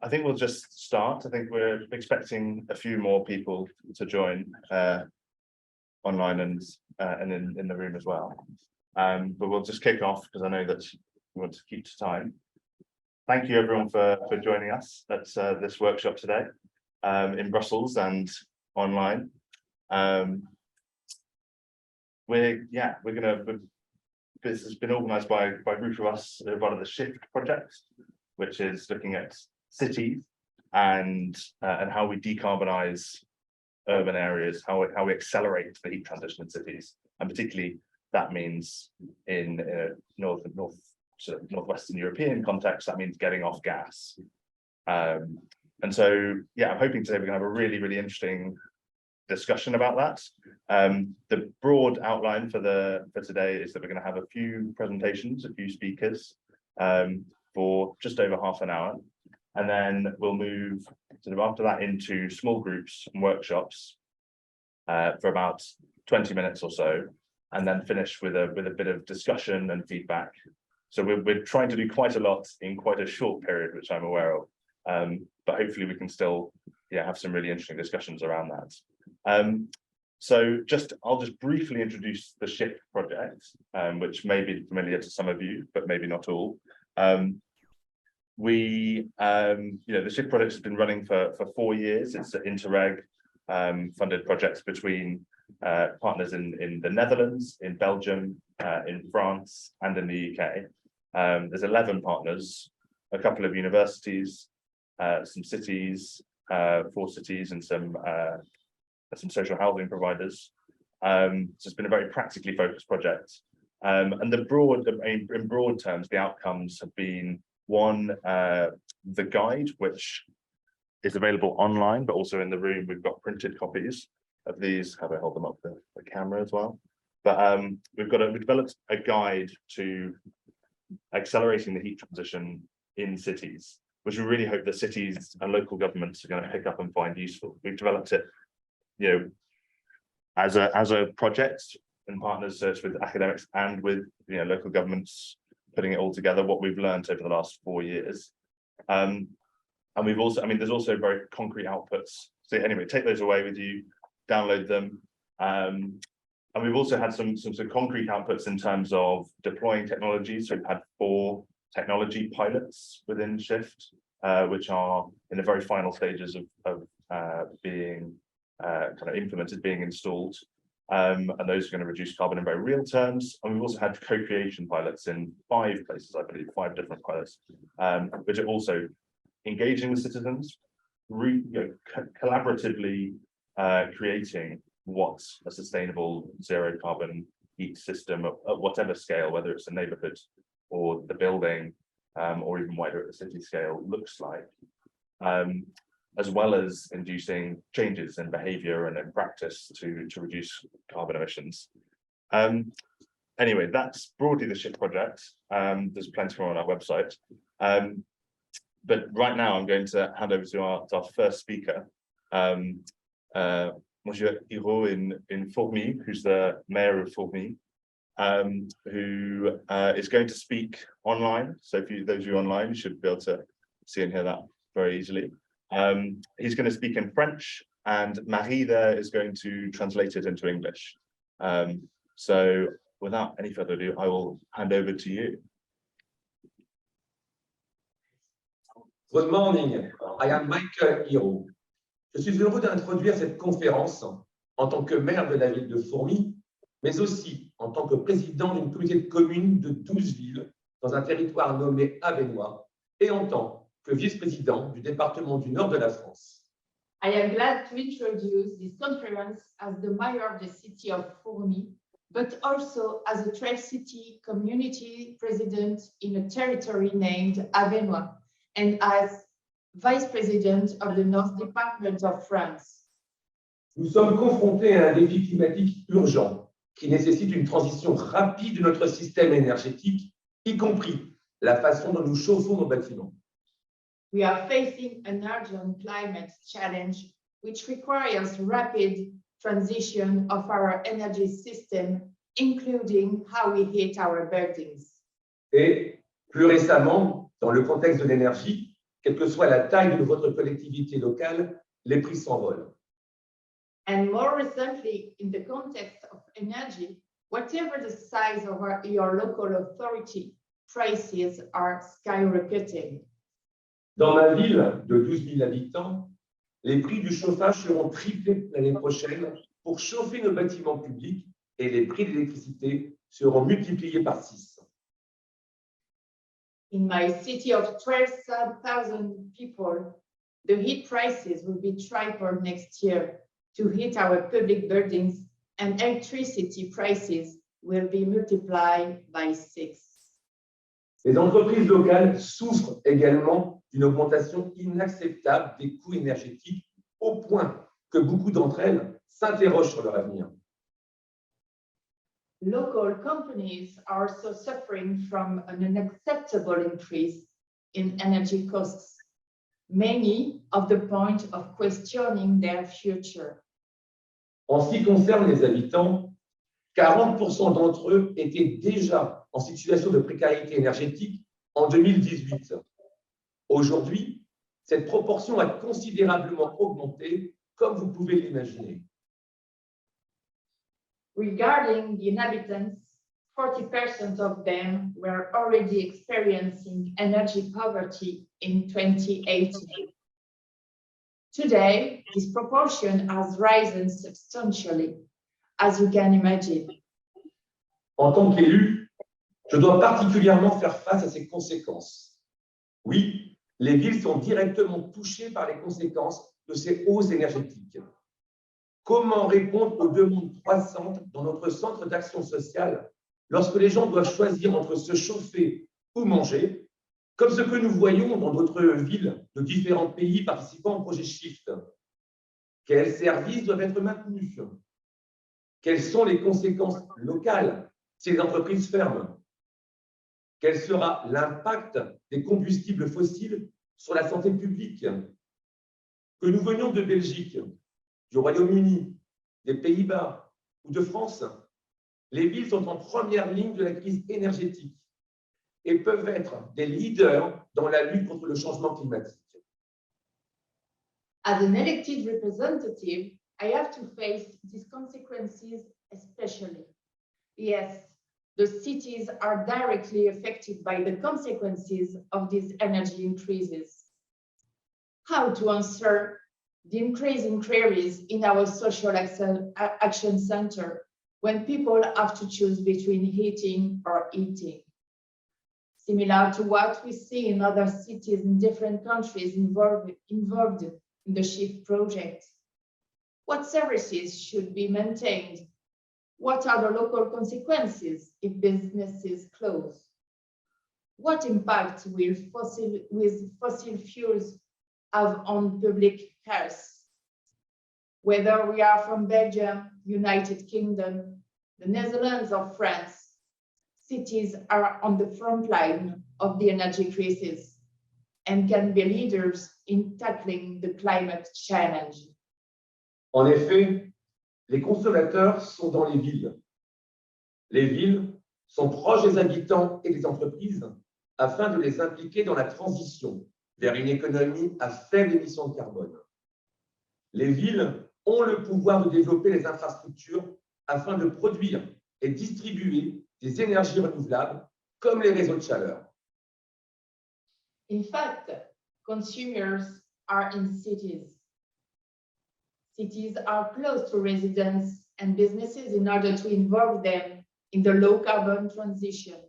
I think we'll just start. I think we're expecting a few more people to join online and in the room as well. But we'll just kick off because I know that we want to keep to time. Thank you everyone for joining us at this workshop today in Brussels and online. This has been organised by a group of us, part of the SHIFT project, which is looking at cities and how we decarbonise urban areas, how we accelerate the heat transition in cities, and particularly that means in northwestern European context, that means getting off gas. And so, yeah, I'm hoping today we're going to have a really, really interesting discussion about that. The broad outline for today is that we're going to have a few presentations, a few speakers for just over half an hour, and then we'll move sort of after that into small groups and workshops for about 20 minutes or so, and then finish with a bit of discussion and feedback. So we're trying to do quite a lot in quite a short period, which I'm aware of, but hopefully we can still have some really interesting discussions around that. So I'll just briefly introduce the SHIFT project, which may be familiar to some of you, but maybe not all. The SHIFT project has been running for 4 years. It's an Interreg funded project between partners in the Netherlands, in Belgium, in France, and in the UK. There's 11 partners, a couple of universities, some cities, 4 cities, and some social housing providers. So it's been a very practically focused project. And in broad terms, the outcomes have been one, the guide, which is available online, but also in the room, we've got printed copies of these. How do I hold them up the camera as well? But we've developed a guide to accelerating the heat transition in cities, which we really hope the cities and local governments are going to pick up and find useful. We've developed it, as a project in partners with academics and with local governments, putting it all together, what we've learned over the last 4 years. And we've also, there's also very concrete outputs. So anyway, take those away with you, download them. And we've also had some concrete outputs in terms of deploying technologies. So we've had 4 technology pilots within SHIFT, which are in the very final stages of being kind of implemented, being installed. And those are going to reduce carbon in very real terms. And we've also had co-creation pilots in 5 places, I believe, 5 different pilots, which are also engaging with citizens, collaboratively creating what's a sustainable zero carbon heat system at whatever scale, whether it's a neighborhood or the building, or even wider at the city scale, looks like, as well as inducing changes in behavior and in practice to reduce carbon emissions. Anyway, that's broadly the SHIFT project. There's plenty more on our website. But right now I'm going to hand over to our first speaker, Monsieur HIRAUX in Fourmies, who's the mayor of Fourmies, who is going to speak online. So those of you online, you should be able to see and hear that very easily. He's going to speak in French, and Marie there is going to translate it into English. So without any further ado, I will hand over to you. Good morning, I am Mickaël HIRAUX. Je suis heureux d'introduire cette conférence en tant que maire de la ville de Fourmies, mais aussi en tant que président d'une communauté de communes de 12 villes dans un territoire nommé Avesnois et en tant que vice-président du département du Nord de la France. I am glad to introduce this conference as the mayor of the city of Fourmies, but also as a Tri-City community president in a territory named Avesnois, and as Vice President of the North Department of France. Nous sommes confrontés à un défi climatique urgent qui nécessite une transition rapide de notre système énergétique, y compris la façon dont nous chauffons nos bâtiments. We are facing an urgent climate challenge which requires rapid transition of our energy system, including how we heat our buildings. Et plus récemment, dans le contexte de l'énergie, quelle que soit la taille de votre collectivité locale, les prix s'envolent. And more recently, in the context of energy, whatever the size of your local authority, prices are skyrocketing. Dans ma ville de 12 000 habitants, les prix du chauffage seront triplés l'année prochaine pour chauffer nos bâtiments publics et les prix de l'électricité seront multipliés par 6. In my city of 12,000 people, the heat prices will be tripled next year to heat our public buildings, and electricity prices will be multiplied by 6. Les entreprises locales souffrent également d'une augmentation inacceptable des coûts énergétiques au point que beaucoup d'entre elles s'interrogent sur leur avenir. Local companies are also suffering from an unacceptable increase in energy costs, many of the point of questioning their future. En ce qui concerne les habitants, 40% d'entre eux étaient déjà en situation de précarité énergétique en 2018. Aujourd'hui, cette proportion a considérablement augmenté, comme vous pouvez l'imaginer. Regarding the inhabitants, 40% of them were already experiencing energy poverty in 2018. Today, this proportion has risen substantially, as you can imagine. En tant qu'élu, je dois particulièrement faire face à ces conséquences. Oui, les villes sont directement touchées par les conséquences de ces hausses énergétiques. Comment répondre aux demandes croissantes dans notre centre d'action sociale lorsque les gens doivent choisir entre se chauffer ou manger, comme ce que nous voyons dans d'autres villes de différents pays participant au projet SHIFFT? Quels services doivent être maintenus? Quelles sont les conséquences locales si les entreprises ferment? Quel sera l'impact des combustibles fossiles sur la santé publique? Que nous venions de Belgique, du Royaume-Uni, des Pays-Bas ou de France, les villes sont en première ligne de la crise énergétique et peuvent être des leaders dans la lutte contre le changement climatique. As an elected representative, I have to face these consequences especially. Yes, the cities are directly affected by the consequences of these energy increases. How to answer the increasing queries in our social action center when people have to choose between heating or eating? Similar to what we see in other cities in different countries involved in the SHIFT project. What services should be maintained? What are the local consequences if businesses close? What impact will fossil fuels have on public health? Whether we are from Belgium, United Kingdom, the Netherlands or France, cities are on the front line of the energy crisis and can be leaders in tackling the climate challenge. En effet, les consommateurs sont dans les villes. Les villes sont proches des habitants et des entreprises afin de les impliquer dans la transition vers une économie à faible émission de carbone. Les villes ont le pouvoir de développer les infrastructures afin de produire et distribuer des énergies renouvelables comme les réseaux de chaleur. In fact, consumers are in cities. Cities are close to residents and businesses in order to involve them in the low carbon transition.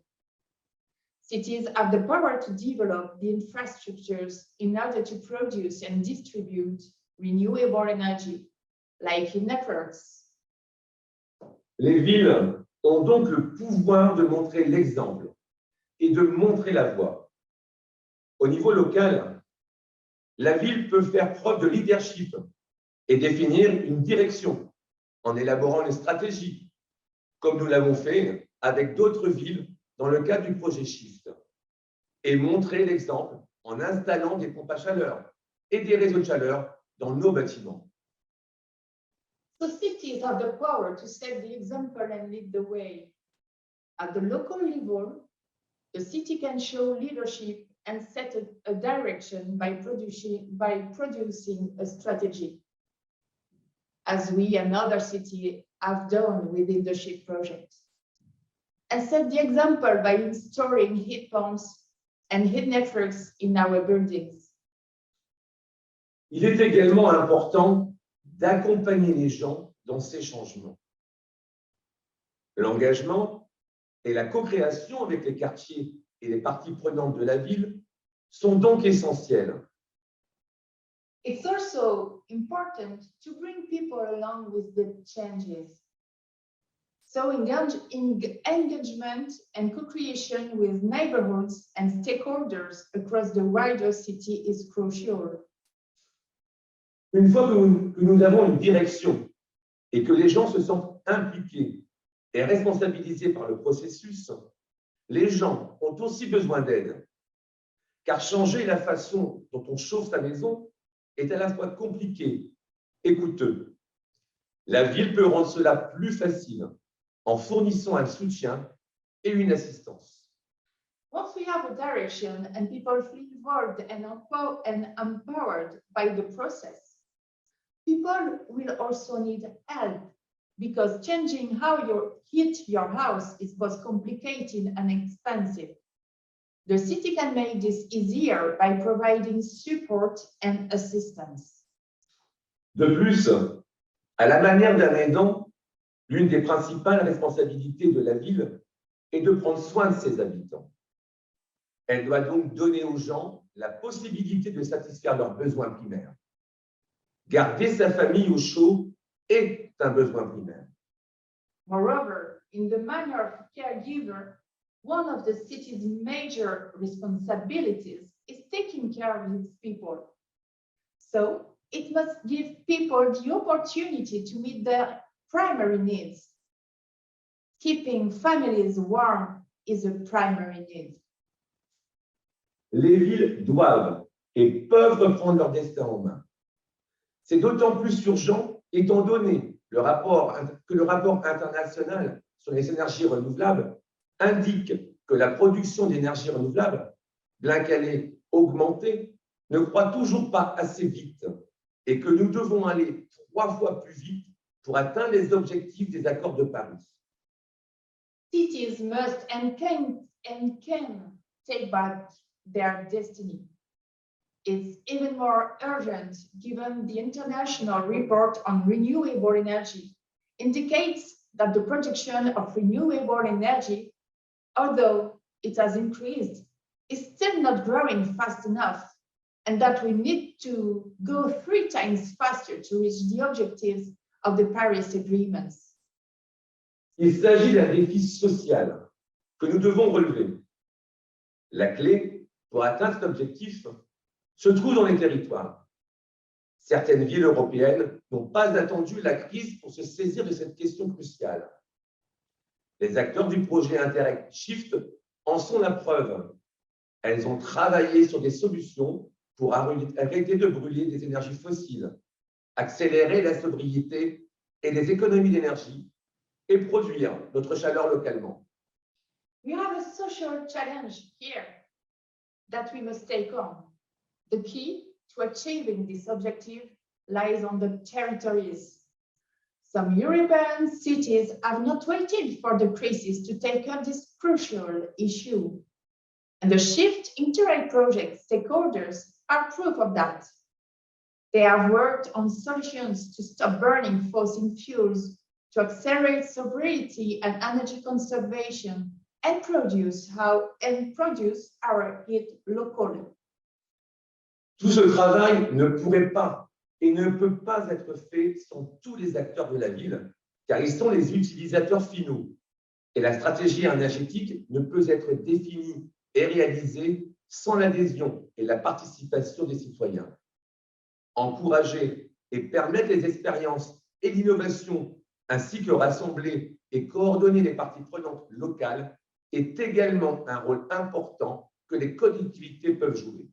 Cities have the power to develop the infrastructures in order to produce and distribute renewable energy, like in networks. Les villes ont donc le pouvoir de montrer l'exemple et de montrer la voie. Au niveau local, la ville peut faire preuve de leadership et définir une direction en élaborant une stratégie, comme nous l'avons fait avec d'autres villes dans le cadre du projet SHIFT, et montrer l'exemple en installant des pompes à chaleur et des réseaux de chaleur dans nos bâtiments. So cities have the power to set the example and lead the way. At the local level, the city can show leadership and set a direction by producing a strategy, as we and other cities have done within the SHIFT project, and set the example by installing heat pumps and heat networks in our buildings. Il est également important d'accompagner les gens dans ces changements. L'engagement et la co-création avec les quartiers et les parties prenantes de la ville sont donc essentiels. It's also important to bring people along with the changes. So engagement and co-creation with neighborhoods and stakeholders across the wider city is crucial. Une fois que nous avons une direction et que les gens se sentent impliqués et responsabilisés par le processus, les gens ont aussi besoin d'aide. Car changer la façon dont on chauffe sa maison est à la fois compliqué et coûteux. La ville peut rendre cela plus facile en fournissant un soutien et une assistance. Once we have a direction and people feel involved and empowered by the process, people will also need help, because changing how you heat your house is both complicated and expensive. The city can make this easier by providing support and assistance. De plus, à la manière d'un aidant, l'une des principales responsabilités de la ville est de prendre soin de ses habitants. Elle doit donc donner aux gens la possibilité de satisfaire leurs besoins primaires. Garder sa famille au chaud est un besoin primaire. Moreover, in the manner of caregiver, one of the city's major responsibilities is taking care of its people. So it must give people the opportunity to meet their primary needs. Keeping families warm is a primary need. Les villes doivent et peuvent reprendre leur destin en main. C'est d'autant plus urgent étant donné que le rapport international sur les énergies renouvelables indique que la production d'énergie renouvelable, bien qu'elle ait augmenté, ne croît toujours pas assez vite et que nous devons aller 3 fois plus vite pour atteindre les objectifs des accords de Paris. Cities must and can take back their destiny. It's even more urgent given the international report on renewable energy indicates that the production of renewable energy, although it has increased, is still not growing fast enough, and that we need to go 3 times faster to reach the objectives of the Paris agreements. Il s'agit d'un défi social que nous devons relever. La clé pour atteindre cet objectif se trouve dans les territoires. Certaines villes européennes n'ont pas attendu la crise pour se saisir de cette question cruciale. Les acteurs du projet Interreg SHIFT en sont la preuve. Elles ont travaillé sur des solutions pour arrêter de brûler des énergies fossiles, accélérer la sobriété et les économies d'énergie et produire notre chaleur localement. We have a social challenge here that we must take on. The key to achieving this objective lies on the territories. Some European cities have not waited for the crisis to take up this crucial issue. And the SHIFT Interreg project stakeholders are proof of that. They have worked on solutions to stop burning fossil fuels, to accelerate sobriety and energy conservation, and produce our heat locally. Tout ce travail ne pourrait pas et ne peut pas être fait sans tous les acteurs de la ville, car ils sont les utilisateurs finaux. Et la stratégie énergétique ne peut être définie et réalisée sans l'adhésion et la participation des citoyens. Encourager et permettre les expériences et l'innovation, ainsi que rassembler et coordonner les parties prenantes locales, est également un rôle important que les collectivités peuvent jouer.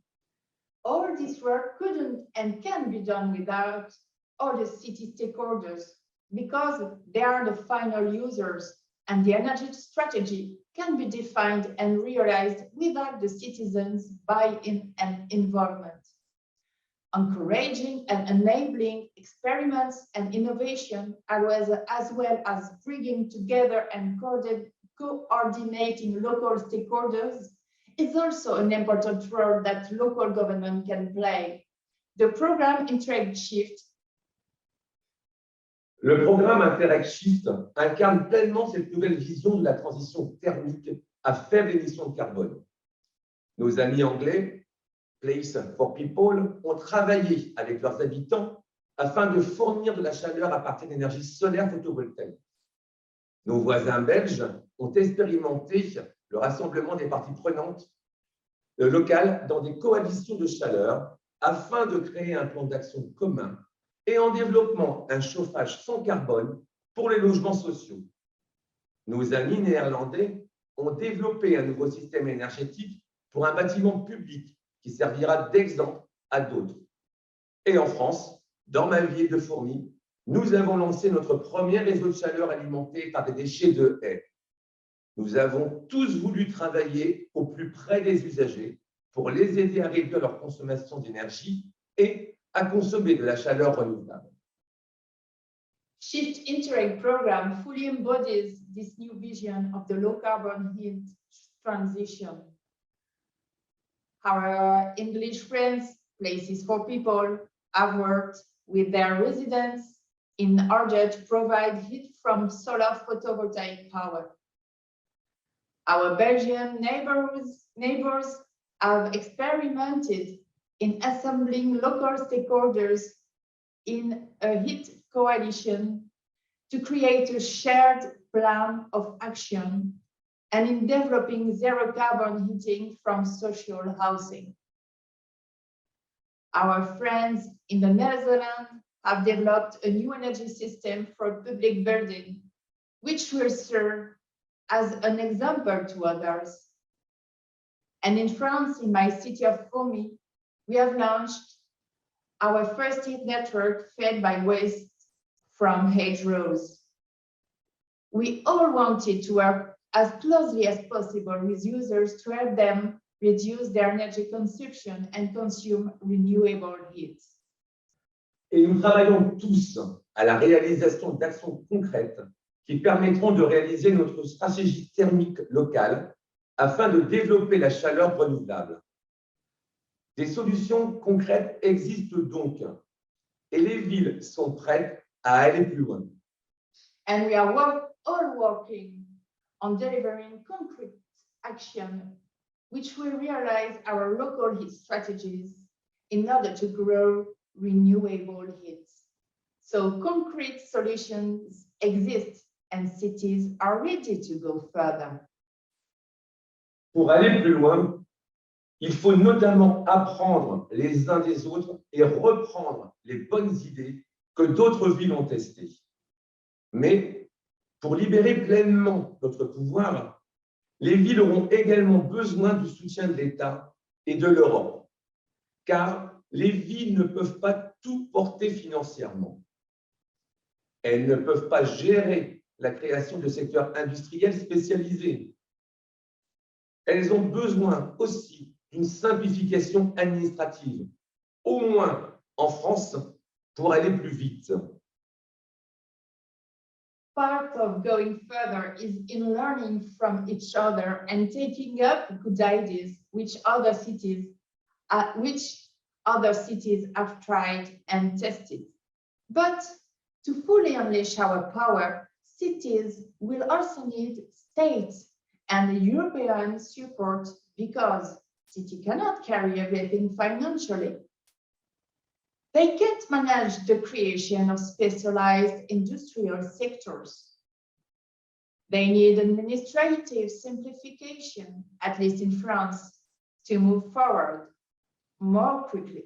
All this work couldn't and can be done without all the city stakeholders, because they are the final users, and the energy strategy can be defined and realized without the citizens' buy-in and involvement. Encouraging and enabling experiments and innovation, as well as bringing together and coordinating local stakeholders, is also an important role that local government can play. The programme Interreg SHIFT. Le programme Interreg SHIFT incarne pleinement cette nouvelle vision de la transition thermique à faible émission de carbone. Nos amis anglais, Place for People, ont travaillé avec leurs habitants afin de fournir de la chaleur à partir d'énergie solaire photovoltaïque. Nos voisins belges ont expérimenté le rassemblement des parties prenantes locales dans des coalitions de chaleur afin de créer un plan d'action commun et en développement un chauffage sans carbone pour les logements sociaux. Nos amis néerlandais ont développé un nouveau système énergétique pour un bâtiment public qui servira d'exemple à d'autres. Et en France, dans ma ville de Fourmies, nous avons lancé notre premier réseau de chaleur alimenté par des déchets de haies. Nous avons tous voulu travailler au plus près des usagers pour les aider à réduire leur consommation d'énergie et à consommer de la chaleur renouvelable. SHIFT Interreg program fully embodies this new vision of the low-carbon heat transition. Our English friends, Places for People, have worked with their residents in order to provide heat from solar photovoltaic power. Our Belgian neighbors have experimented in assembling local stakeholders in a heat coalition to create a shared plan of action and in developing zero carbon heating from social housing. Our friends in the Netherlands have developed a new energy system for public building, which will serve as an example to others. And in France, in my city of Fourmies, we have launched our first heat network fed by waste from hedgerows. We all wanted to work as closely as possible with users to help them reduce their energy consumption and consume renewable heat. Et nous travaillons tous à la réalisation d'actions concrètes qui permettront de réaliser notre stratégie thermique locale afin de développer la chaleur renouvelable. Des solutions concrètes existent donc et les villes sont prêtes à aller plus loin. And we are all working on delivering concrete action which will realize our local heat strategies in order to grow renewable heat. So concrete solutions exist and cities are ready to go further. Pour aller plus loin, il faut notamment apprendre les uns des autres et reprendre les bonnes idées que d'autres villes ont testées. Mais pour libérer pleinement notre pouvoir, les villes auront également besoin du soutien de l'État et de l'Europe, car les villes ne peuvent pas tout porter financièrement. Elles ne peuvent pas gérer la création de secteurs industriels spécialisés. Elles ont besoin aussi d'une simplification administrative, au moins en France, pour aller plus vite. Part of going further is in learning from each other and taking up good ideas which other cities have tried and tested. But to fully unleash our power, cities will also need states and European support because city cannot carry everything financially. They can't manage the creation of specialized industrial sectors. They need administrative simplification, at least in France, to move forward more quickly.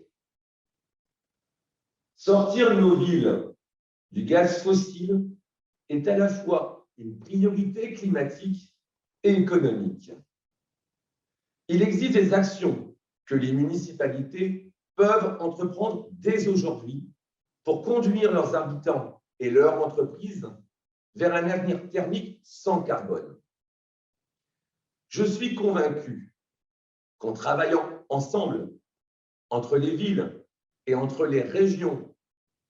Sortir nos villes du gaz fossile est à la fois une priorité climatique et économique. Il existe des actions que les municipalités peuvent entreprendre dès aujourd'hui pour conduire leurs habitants et leurs entreprises vers un avenir thermique sans carbone. Je suis convaincu qu'en travaillant ensemble, entre les villes et entre les régions,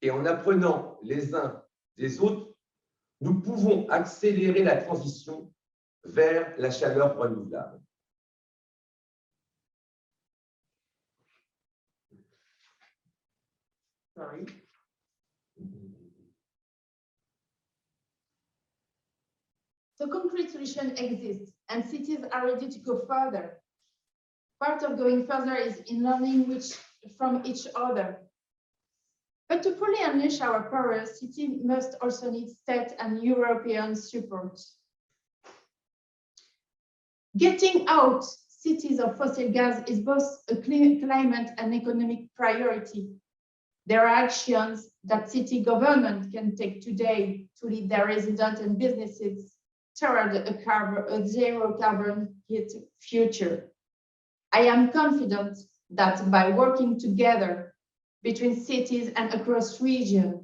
et en apprenant les uns des autres, nous pouvons accélérer la transition vers la chaleur renouvelable. Sorry. So concrete solutions exist and cities are ready to go further. Part of going further is in learning from each other. But to fully unleash our power, cities must also need state and European support. Getting out cities of fossil gas is both a climate and economic priority. There are actions that city government can take today to lead their residents and businesses toward a zero carbon hit future. I am confident that by working together between cities and across regions,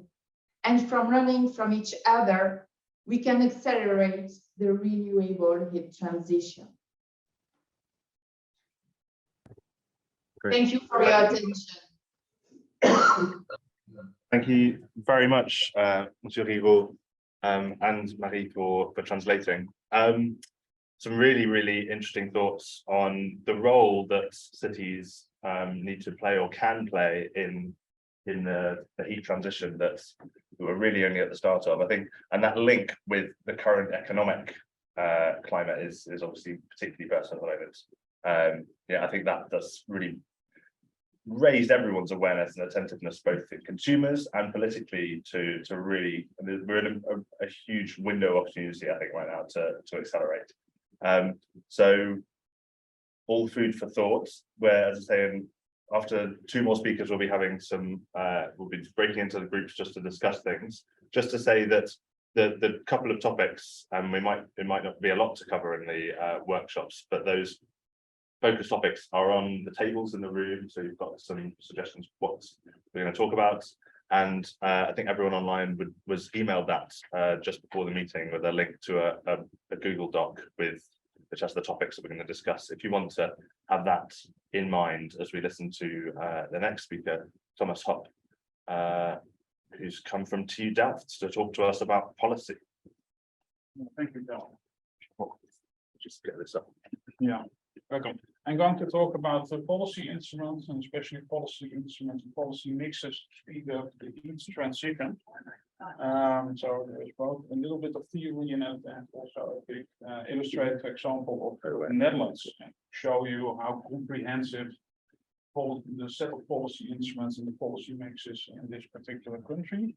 and from learning from each other, we can accelerate the renewable heat transition. Great. Thank you for your attention. Thank you very much, Monsieur HIRAUX and Marie for translating. Some really interesting thoughts on the role that cities need to play or can play in the heat transition that we're really only at the start of, I think, and that link with the current economic climate is obviously particularly pertinent at the moment. Yeah, I think that's really raised everyone's awareness and attentiveness, both in consumers and politically, to really, we're in a huge window of opportunity, I think, right now to accelerate. So all food for thought, where, as I say, after two more speakers, we'll be having some, we'll be breaking into the groups just to discuss things, just to say that the couple of topics, and it might not be a lot to cover in the workshops, but those focus topics are on the tables in the room, so you've got some suggestions what we're going to talk about, and I think everyone online was emailed that just before the meeting with a link to a Google Doc which has the topics that we're going to discuss. If you want to have that in mind as we listen to the next speaker, Thomas Hopp, who's come from TU Delft to talk to us about policy. Thank you, Del. Just get this up. Yeah, welcome. I'm going to talk about the policy instruments, and especially policy instruments and policy mixes to speed up the heat transition. So there's both a little bit of theory in it and also a big illustrative example of the Netherlands, and show you how comprehensive the set of policy instruments and the policy mixes in this particular country.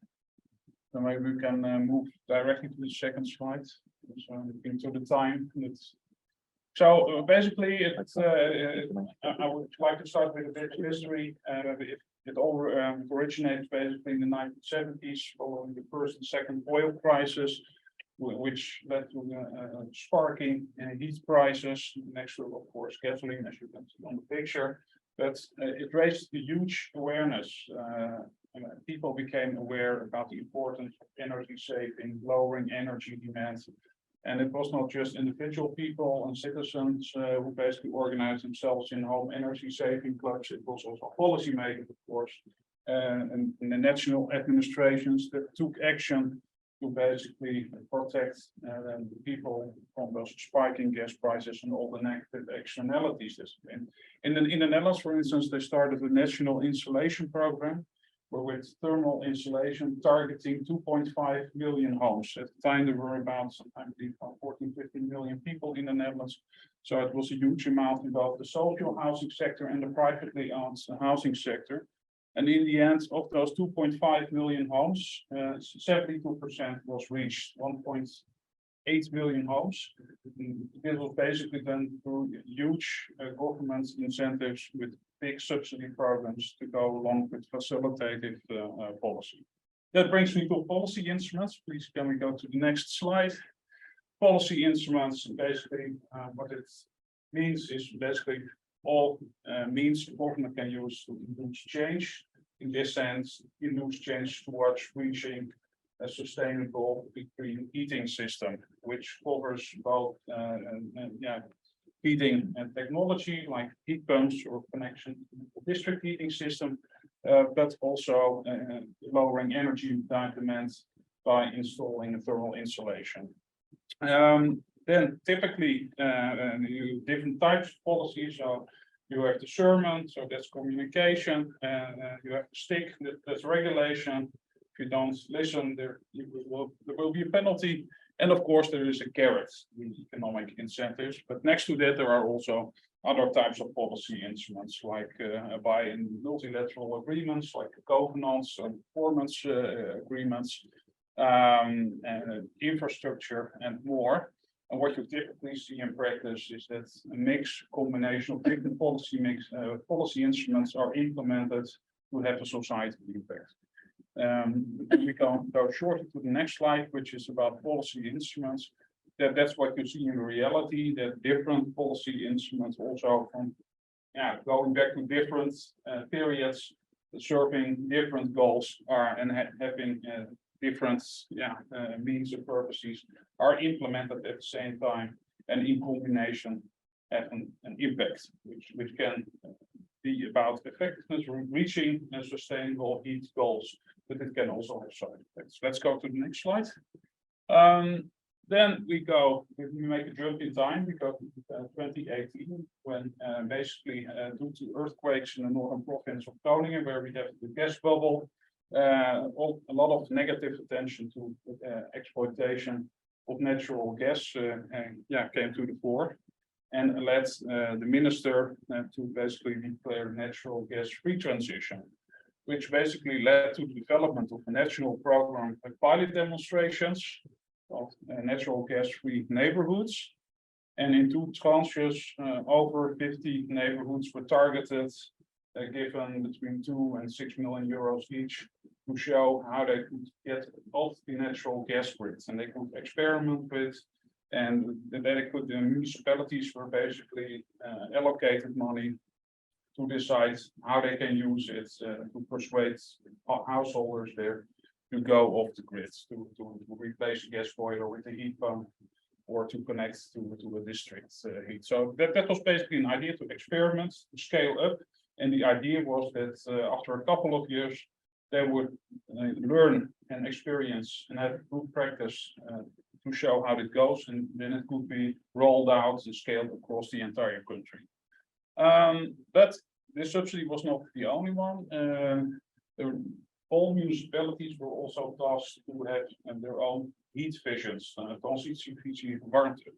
So maybe we can move directly to the second slide. So into the time. So basically, I would like to start with a bit of history. It all originates basically in the 1970s, following the first and second oil crisis, which led to sparking heat prices, next to, of course, gasoline, as you can see on the picture. But it raised a huge awareness. People became aware about the importance of energy saving, lowering energy demands. And it was not just individual people and citizens who basically organized themselves in home energy saving clubs. It was also policymakers, of course, and the national administrations that took action to basically protect the people from those spiking gas prices and all the negative externalities. In the Netherlands, for instance, they started the National Insulation Program, with thermal insulation targeting 2.5 million homes. At the time, there were about, I believe, 14-15 million people in the Netherlands. So it was a huge amount in both the social housing sector and the privately owned housing sector. And in the end, of those 2.5 million homes, 72% was reached, 1.8 million homes. This was basically done through huge government incentives with big subsidy programs to go along with facilitative policy. That brings me to policy instruments. Please, can we go to the next slide? Policy instruments, basically, what it means is basically all means the government can use to induce change. In this sense, induce change towards reaching a sustainable green heating system, which covers both heating and technology like heat pumps or connection to the district heating system, but also lowering energy demand by installing a thermal insulation. Then typically different types of policies. So you have discernment, so that's communication, and you have stick, that's regulation. If you don't listen, there will be a penalty. And of course, there is a carrot, the economic incentives. But next to that, there are also other types of policy instruments, like by multilateral agreements, like covenants and performance agreements, and infrastructure and more. And what you typically see in practice is that a mixed combination of different policy instruments are implemented to have a societal impact. We can go shortly to the next slide, which is about policy instruments. That's what you see in reality, that different policy instruments also from going back to different periods, serving different goals and having different means and purposes are implemented at the same time and in combination have an impact, which can be about effectiveness, reaching sustainable heat goals, but it can also have side effects. Let's go to the next slide. Then we make a jump in time. We go to 2018, when basically due to earthquakes in the northern province of Groningen, where we have the gas bubble, a lot of negative attention to exploitation of natural gas came to the fore, and led the minister to basically declare natural gas free transition, which basically led to the development of a national program with pilot demonstrations of natural gas free neighborhoods. And in 2 tranches, over 50 neighborhoods were targeted, given between 2 and 6 million euros each, to show how they could get off the natural gas grids, and they could experiment with, and the municipalities were basically allocated money to decide how they can use it to persuade householders there to go off the grid, to replace the gas boiler with a heat pump, or to connect to a district heat. So that was basically an idea to experiment, to scale up. And the idea was that after a couple of years, they would learn and experience and have good practice to show how it goes, and then it could be rolled out and scaled across the entire country. But this subsidy was not the only one. All municipalities were also tasked to have their own heat visions, transitievisie warmte.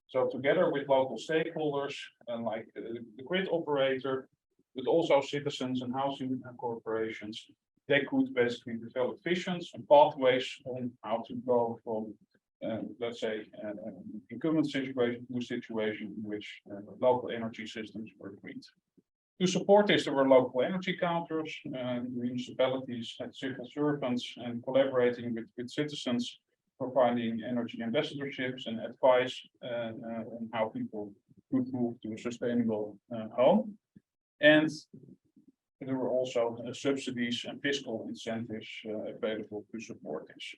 So together with local stakeholders, like the grid operator, but also citizens and housing corporations, they could basically develop visions and pathways on how to go from, let's say, an incumbent situation to a situation in which local energy systems were green. To support this, there were local energy counters, municipalities had civil servants, and collaborating with citizens, providing energy ambassadorships and advice on how people could move to a sustainable home. And there were also subsidies and fiscal incentives available to support this.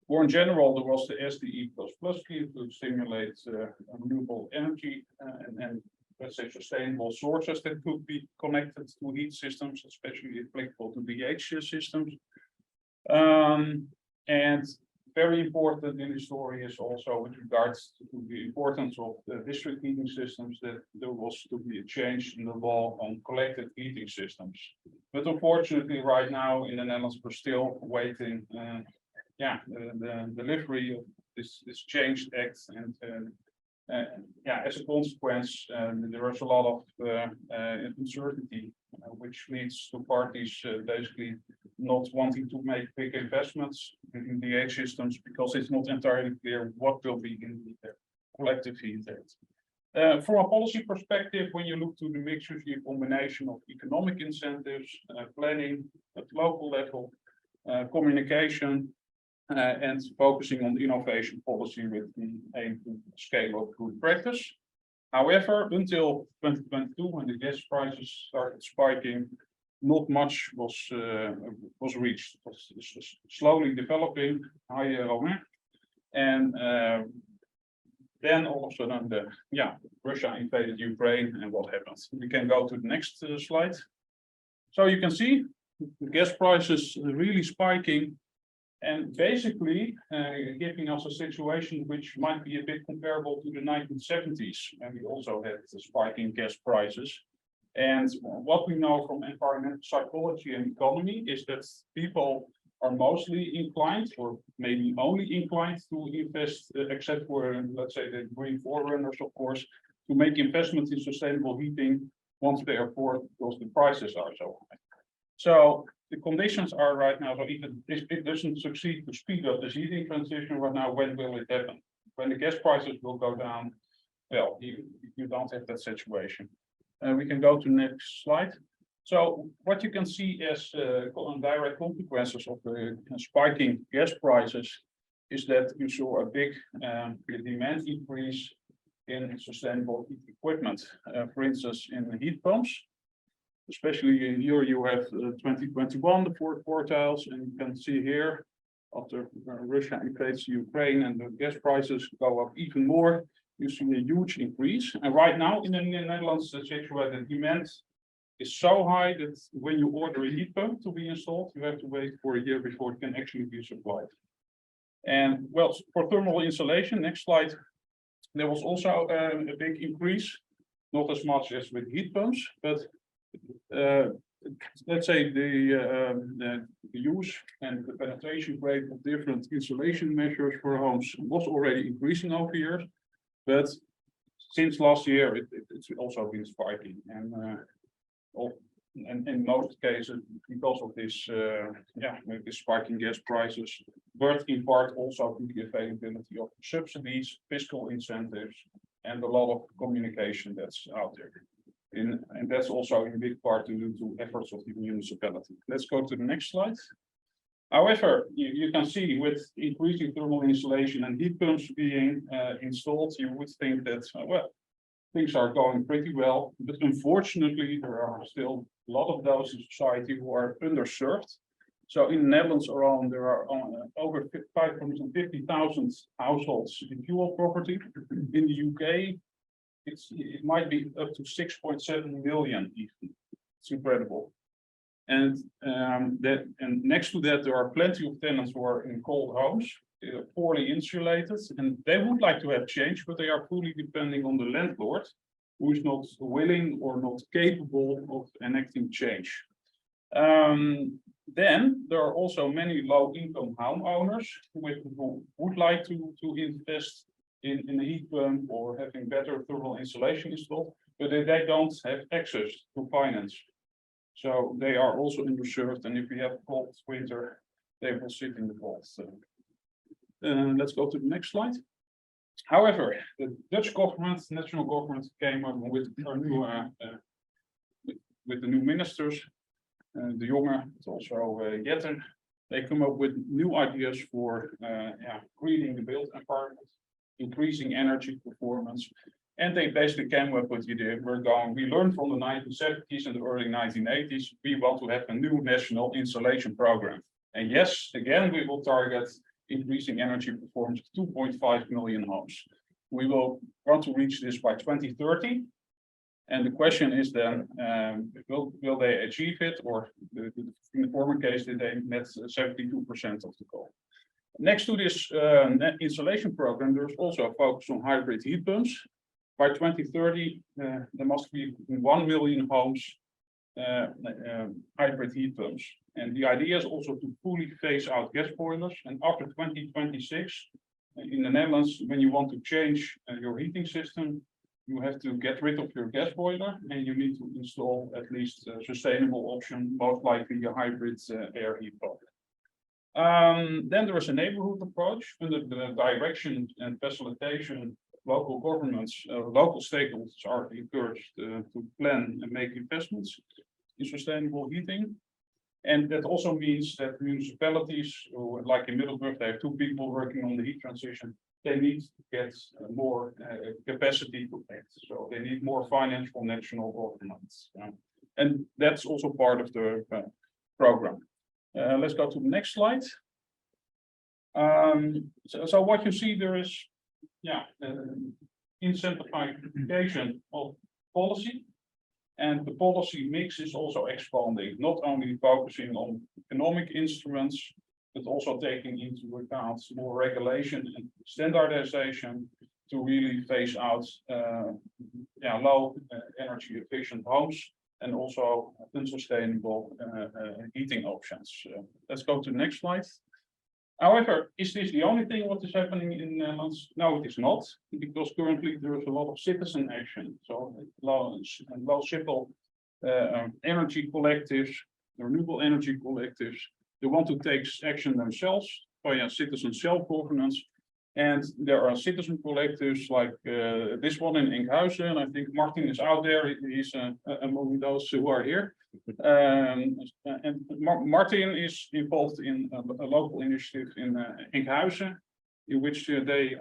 More in general, there was the SDE++ scheme to stimulate renewable energy and let's say sustainable sources that could be connected to heat systems, especially applicable to DH systems. And very important in the story is also with regards to the importance of the district heating systems, that there was to be a change in the law on collective heating systems. But unfortunately, right now in the Netherlands, we're still waiting the delivery of this changed act, and as a consequence, there is a lot of uncertainty, which leads to parties basically not wanting to make big investments in DH systems because it's not entirely clear what will be in the collective heat act. From a policy perspective, when you look to the mix, you see a combination of economic incentives, planning at local level, communication, and focusing on innovation policy with the aim to scale up good practice. However, until 2022, when the gas prices started spiking, not much was reached. It was slowly developing higher, and Then all of a sudden, Russia invaded Ukraine, and what happened? We can go to the next slide. So you can see the gas prices really spiking, and basically giving us a situation which might be a bit comparable to the 1970s, and we also had the spiking gas prices. And what we know from environmental psychology and economy is that people are mostly inclined, or maybe only inclined, to invest, except for, let's say, the green forerunners, of course, to make investments in sustainable heating once they are poor, because the prices are so high. So the conditions are right now, so even if it doesn't succeed to speed up this heating transition right now, when will it happen? When the gas prices will go down? Well, you don't have that situation. We can go to the next slide. So what you can see as direct consequences of the spiking gas prices is that you saw a big demand increase in sustainable heat equipment. For instance, in the heat pumps, especially here you have 2021, the fourth quartiles, and you can see here after Russia invades Ukraine and the gas prices go up even more, you see a huge increase. And right now in the Netherlands, the situation, the demand is so high that when you order a heat pump to be installed, you have to wait for a year before it can actually be supplied. And well, for thermal insulation, next slide, there was also a big increase, not as much as with heat pumps, but let's say the use and the penetration rate of different insulation measures for homes was already increasing over years, but since last year it's also been spiking, and in most cases because of this this spiking gas prices, but in part also to the availability of subsidies, fiscal incentives, and a lot of communication that's out there. And that's also in big part due to efforts of the municipality. Let's go to the next slide. However, you can see with increasing thermal insulation and heat pumps being installed, you would think that, well, things are going pretty well, but unfortunately, there are still a lot of those in society who are underserved. So in the Netherlands alone, there are over 550,000 households in fuel poverty. In the UK, it might be up to 6.7 million even. It's incredible. And next to that, there are plenty of tenants who are in cold homes, poorly insulated, and they would like to have change, but they are fully depending on the landlord, who is not willing or not capable of enacting change. Then there are also many low-income homeowners who would like to invest in a heat pump or having better thermal insulation installed, but they don't have access to finance. So they are also underserved, and if we have a cold winter, they will sit in the cold. Let's go to the next slide. However, the Dutch government, national government, came up with our new with the new ministers, De Jonge, but also Jetten. They come up with new ideas for greening the built environment, increasing energy performance, and they basically came up with the idea: we learned from the 1970s and the early 1980s, we want to have a new national insulation program. And yes, again, we will target increasing energy performance of 2.5 million homes. We will want to reach this by 2030. And the question is then, will they achieve it, or in the former case, did they met 72% of the goal? Next to this insulation program, there's also a focus on hybrid heat pumps. By 2030, there must be 1 million homes hybrid heat pumps. And the idea is also to fully phase out gas boilers. And after 2026, in the Netherlands, when you want to change your heating system, you have to get rid of your gas boiler, and you need to install at least a sustainable option, most likely a hybrid air heat pump. Then there is a neighborhood approach under the direction and facilitation. Local governments, local stakeholders are encouraged to plan and make investments in sustainable heating. And that also means that municipalities, like in Middelburg, they have 2 people working on the heat transition. They need to get more capacity to act. So they need more finance from national governments. And that's also part of the program. Let's go to the next slide. So what you see there is, incentivization of policy. And the policy mix is also expanding, not only focusing on economic instruments, but also taking into account more regulation and standardization to really phase out low energy efficient homes and also unsustainable heating options. Let's go to the next slide. However, is this the only thing what is happening in the Netherlands? No, it is not, because currently there is a lot of citizen action. So low civil energy collectives, renewable energy collectives, they want to take action themselves via citizen self-governance. And there are citizen collectives like this one in Enkhuizen, and I think Martin is out there. He's among those who are here. And Martin is involved in a local initiative in Enkhuizen, in which they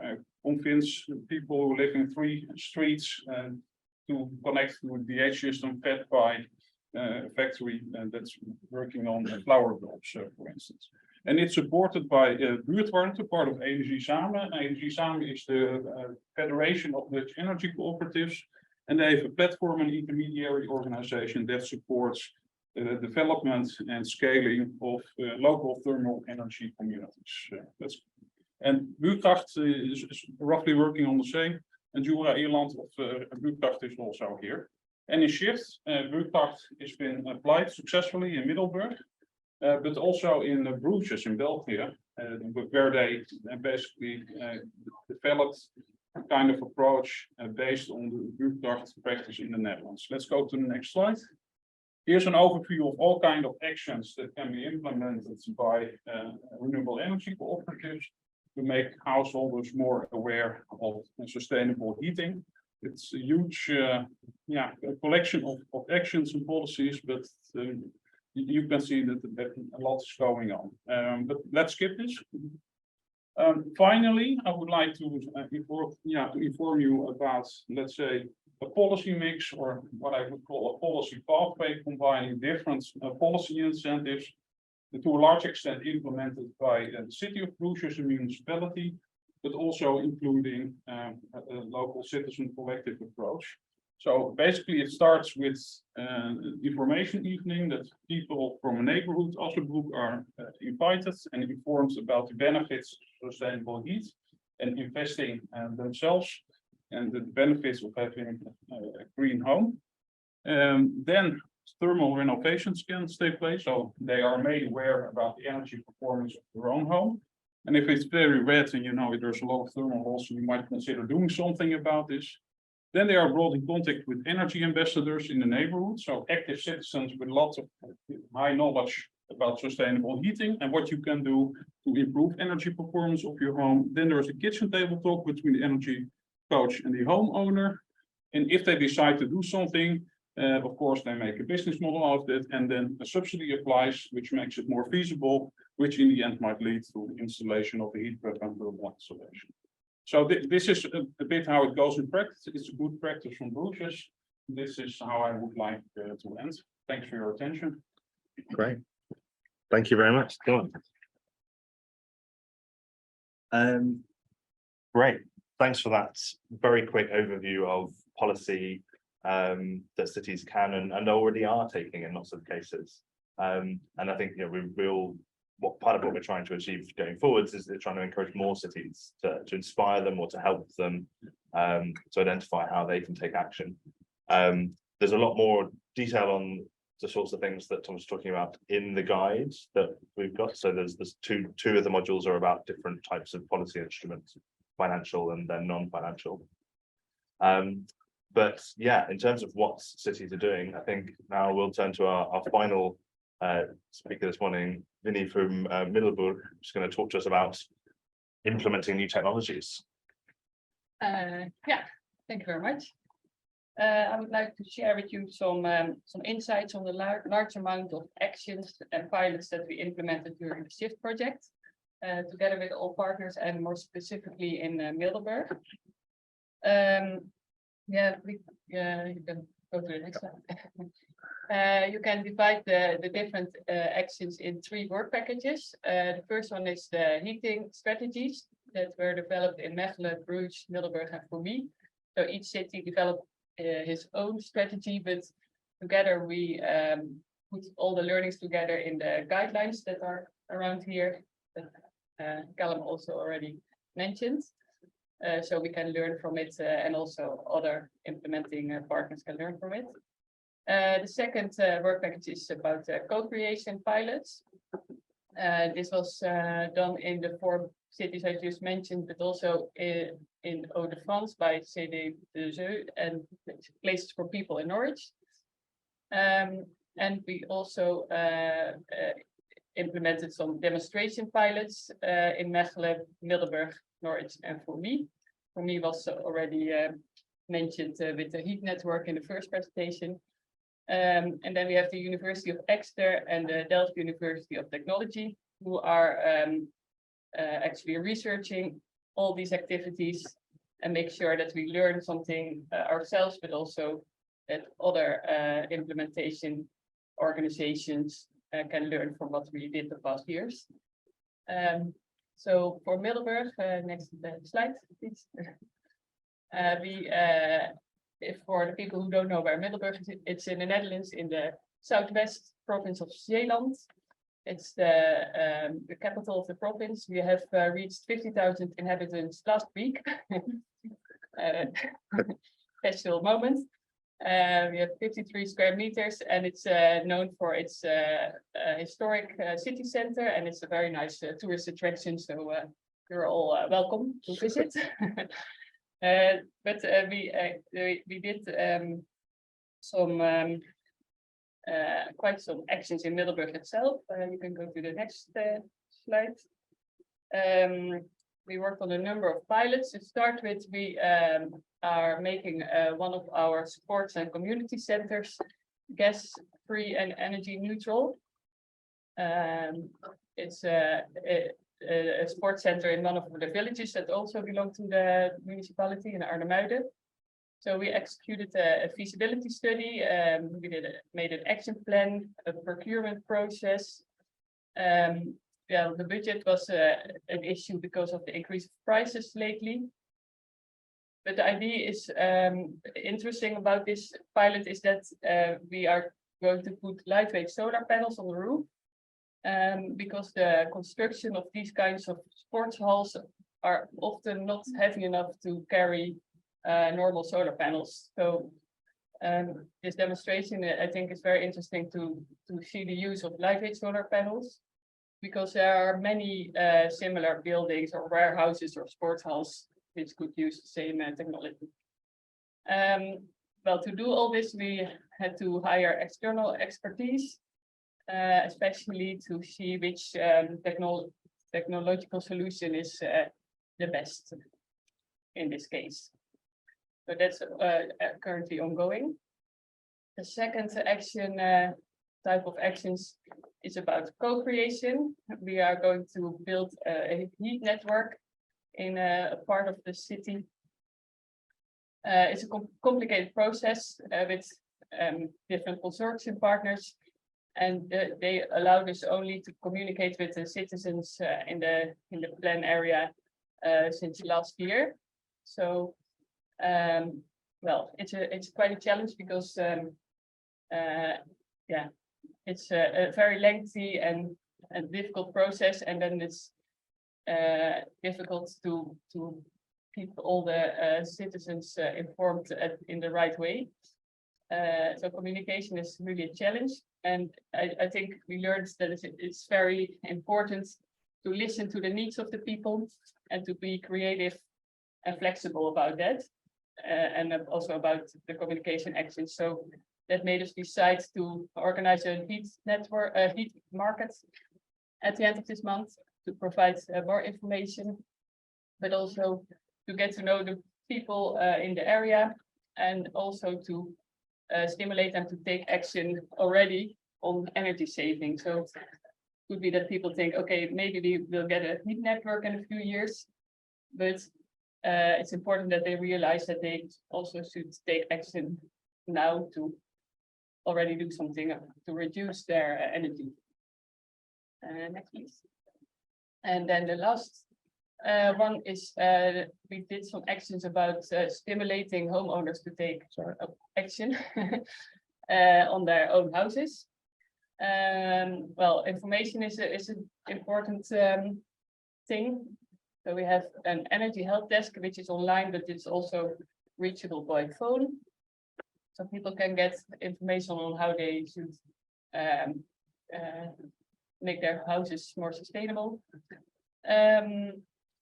convince people who live in 3 streets to connect to the DH system fed by a factory that's working on flower bulbs, for instance. And it's supported by buurtwarmte, part of Energie Samen. Energie Samen is the federation of Dutch energy cooperatives. And they have a platform and intermediary organization that supports development and scaling of local thermal energy communities. And Buurtkracht is roughly working on the same. And Jura Ierland of Buurtkracht is also here. And in SHIFT, Buurtkracht has been applied successfully in Middelburg. But also in Bruges in Belgium, where they basically developed a kind of approach based on the Buurtkracht practice in the Netherlands. Let's go to the next slide. Here's an overview of all kinds of actions that can be implemented by renewable energy cooperatives to make householders more aware of sustainable heating. It's a huge collection of actions and policies, but you can see that a lot is going on. But let's skip this. Finally, I would like to inform you about, let's say, a policy mix, or what I would call a policy pathway, combining different policy incentives, to a large extent implemented by the city of Bruges, the municipality, but also including a local citizen collective approach. So basically it starts with information evening that people from a neighborhood Ossenbroek are invited and informed about the benefits of sustainable heat and investing themselves and the benefits of having a green home. Then thermal renovations can take place, so they are made aware about the energy performance of their own home. And if it's very red and you know there's a lot of thermal loss, you might consider doing something about this. Then they are brought in contact with energy ambassadors in the neighborhood, so active citizens with lots of high knowledge about sustainable heating and what you can do to improve energy performance of your home. Then there's a kitchen table talk between the energy coach and the homeowner. And if they decide to do something, of course, they make a business model out of it, and then a subsidy applies, which makes it more feasible, which in the end might lead to the installation of a heat pump and thermal installation. So this is a bit how it goes in practice. It's a good practice from Bruges. This is how I would like to end. Thanks for your attention. Great. Thank you very much, Dylan. Great. Thanks for that very quick overview of policy that cities can and already are taking in lots of cases. And I think what part of what we're trying to achieve going forwards is trying to encourage more cities to inspire them or to help them to identify how they can take action. There's a lot more detail on the sorts of things that Tom was talking about in the guides that we've got. So there's two of the modules are about different types of policy instruments, financial and then non-financial. But yeah, in terms of what cities are doing, I think now we'll turn to our final speaker this morning, Vinnie from Middelburg, who's going to talk to us about implementing new technologies. Yeah, thank you very much. I would like to share with you some insights on the large amount of actions and pilots that we implemented during the SHIFT project, together with all partners and more specifically in Middelburg. Yeah, you can go to the next slide. You can divide the different actions in 3 work packages. The first one is the heating strategies. that were developed in Mechelen, Bruges, Middelburg, and Fourmies. So each city developed his own strategy, but together we put all the learnings together in the guidelines that are around here, that Callum also already mentioned. So we can learn from it, and also other implementing partners can learn from it. The second work package is about co-creation pilots. This was done in the 4 cities I just mentioned, but also in Hauts-de-France by CD de Zeu and Places for People in Norwich. And we also implemented some demonstration pilots in Mechelen, Middelburg, Norwich, and Fourmies. Fourmies was already mentioned with the heat network in the first presentation. And then we have the University of Exeter and the Delft University of Technology, who are actually researching all these activities and make sure that we learn something ourselves, but also that other implementation organizations can learn from what we did the past years. So for Middelburg, next slide, please. If for the people who don't know where Middelburg is, it's in the Netherlands, in the southwest province of Zeeland. It's the capital of the province. We have reached 50,000 inhabitants last week. Special moment. We have 53 square meters, and it's known for its historic city center, and it's a very nice tourist attraction. So you're all welcome to visit. But we did some quite some actions in Middelburg itself. You can go to the next slide. We worked on a number of pilots. To start with, we are making one of our sports and community centers gas-free and energy neutral. It's a sports center in one of the villages that also belong to the municipality in Arnhem-Zuid. So we executed a feasibility study. We made an action plan, a procurement process. Yeah, the budget was an issue because of the increase of prices lately. But the idea is interesting about this pilot is that we are going to put lightweight solar panels on the roof. Because the construction of these kinds of sports halls are often not heavy enough to carry normal solar panels. So this demonstration, I think, is very interesting to see the use of lightweight solar panels, because there are many similar buildings or warehouses or sports halls which could use the same technology. Well, to do all this, we had to hire external expertise, especially to see which technological solution is the best in this case. So that's currently ongoing. The second action type of actions is about co-creation. We are going to build a heat network in a part of the city. It's a complicated process with different consortium partners, and they allowed us only to communicate with the citizens in the plan area since last year. So well, it's quite a challenge because yeah, it's a very lengthy and difficult process, and then it's difficult to keep all the citizens informed in the right way. So communication is really a challenge, and I think we learned that it's very important to listen to the needs of the people and to be creative and flexible about that, and also about the communication actions. So that made us decide to organize a heat network, heat market at the end of this month to provide more information, but also to get to know the people in the area, and also to stimulate them to take action already on energy saving. So it could be that people think, okay, maybe we will get a heat network in a few years, but it's important that they realize that they also should take action now to already do something to reduce their energy. Next, please. And then the last One is we did some actions about stimulating homeowners to take action on their own houses. Well, information is an important thing. So we have an energy help desk, which is online, but it's also reachable by phone. So people can get information on how they should make their houses more sustainable.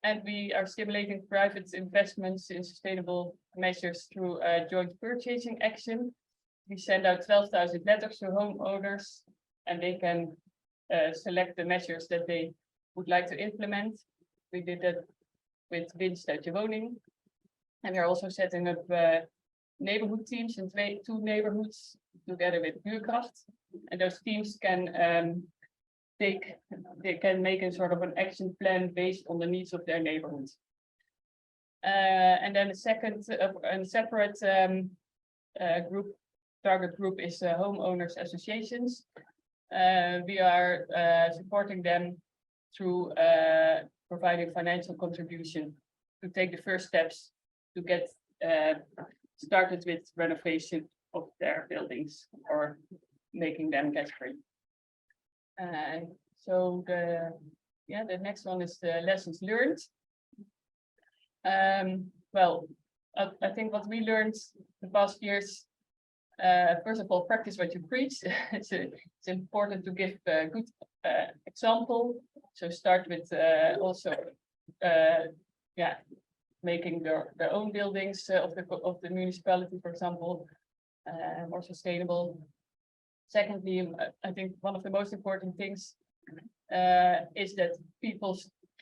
And we are stimulating private investments in sustainable measures through a joint purchasing action. We send out 12,000 letters to homeowners, and they can select the measures that they would like to implement. We did that with Villes uit je woning. And we're also setting up neighborhood teams in two neighborhoods together with Buurkracht. And those teams can they can make a sort of an action plan based on the needs of their neighborhood. And then a second, a separate target group is homeowners associations. We are supporting them through providing financial contribution to take the first steps to get started with renovation of their buildings or making them gas-free. So the next one is the lessons learned. Well, I think what we learned the past years, first of all, practice what you preach. It's important to give a good example. So start with also making their own buildings of the municipality, for example, more sustainable. Secondly, I think one of the most important things is that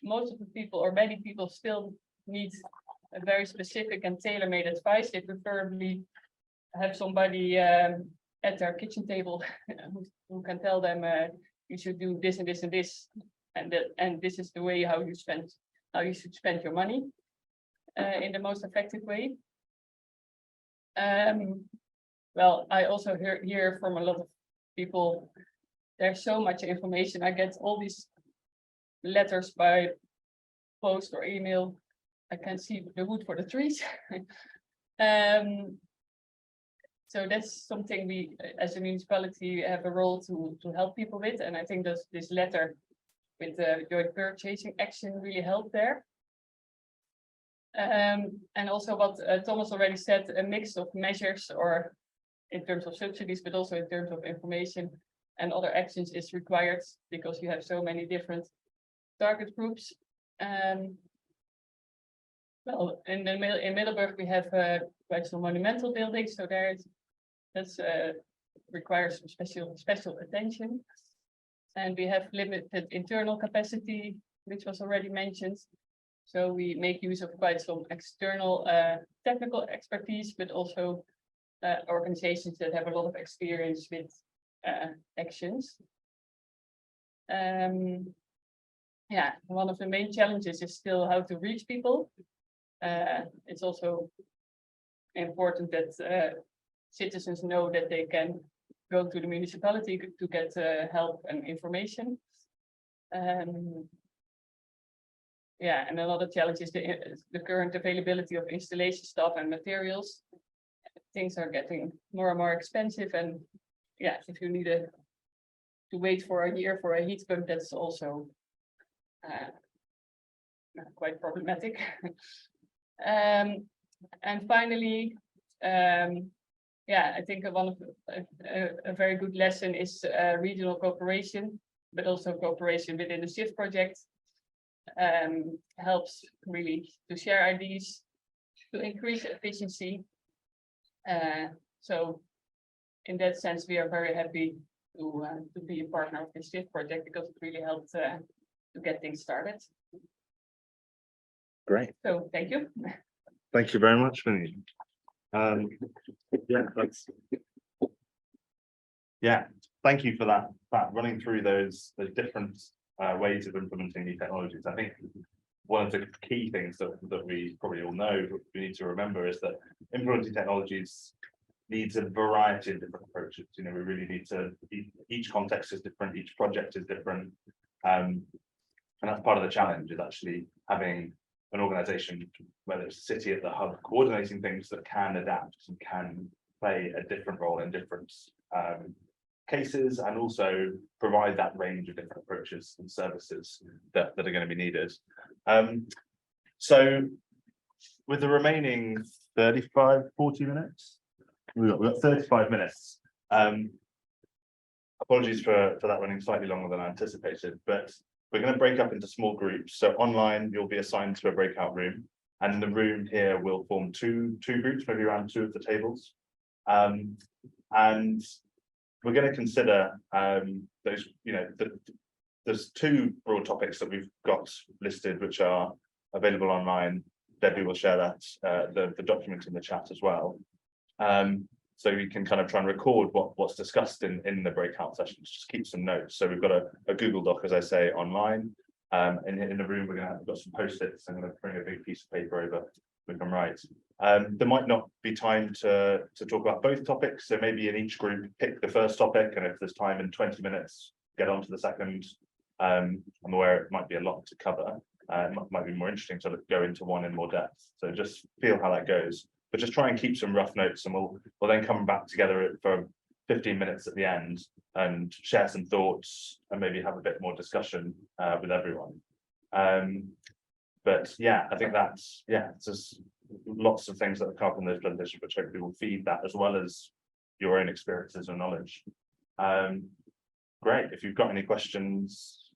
most of the people or many people still need a very specific and tailor-made advice. They preferably have somebody at their kitchen table who can tell them you should do this and this and this, and this is the way how you should spend your money in the most effective way. Well, I also hear from a lot of people, there's so much information. I get all these letters by post or email. I can't see the wood for the trees. So that's something we, as a municipality, have a role to help people with. And I think that this letter with the joint purchasing action really helped there. And also what Thomas already said, a mix of measures, or in terms of subsidies, but also in terms of information and other actions is required because you have so many different target groups. Well, in Middelburg we have quite some monumental buildings, so that's requires some special attention. And we have limited internal capacity, which was already mentioned. So we make use of quite some external technical expertise, but also organizations that have a lot of experience with actions. Yeah, one of the main challenges is still how to reach people. It's also important that citizens know that they can go to the municipality to get help and information. Yeah, and another challenge is the current availability of installation staff and materials. Things are getting more and more expensive, and yeah, if you need to wait for a year for a heat pump, that's also quite problematic. And finally, yeah, I think one of a very good lesson is regional cooperation, but also cooperation within the SHIFT project. Helps really to share ideas, to increase efficiency. So in that sense, we are very happy to be a partner of the SHIFT project because it really helped to get things started. Great. So thank you. Thank you very much, Vinny. Yeah, thank you for that running through those different ways of implementing new technologies. I think one of the key things that we probably all know, but we need to remember, is that implementing technologies needs a variety of different approaches. You know, we really need to, each context is different, each project is different. And that's part of the challenge, is actually having an organization, whether it's a city at the hub, coordinating things that can adapt and can play a different role in different cases, and also provide that range of different approaches and services that are going to be needed. So with the remaining 40 minutes, we've got 35 minutes. Apologies for that running slightly longer than I anticipated, but we're going to break up into small groups. So online, you'll be assigned to a breakout room, and in the room here, we'll form two groups, maybe around 2 of the tables. And we're going to consider those, there's 2 broad topics that we've got listed, which are available online. Debbie will share that, the document in the chat as well. So you can kind of try and record what's discussed in the breakout sessions, just keep some notes. So we've got a Google Doc, as I say, online. In the room, we've got some Post-its. I'm going to bring a big piece of paper over, we can write. There might not be time to talk about both topics, so maybe in each group, pick the first topic, and if there's time in 20 minutes, get on to the second. I'm aware it might be a lot to cover. It might be more interesting to go into one in more depth. So just feel how that goes. But just try and keep some rough notes, and we'll then come back together for 15 minutes at the end and share some thoughts and maybe have a bit more discussion with everyone. But yeah, I think that's, it's just lots of things that have come up in those presentations, which hopefully will feed that, as well as your own experiences and knowledge. Great. If you've got any questions,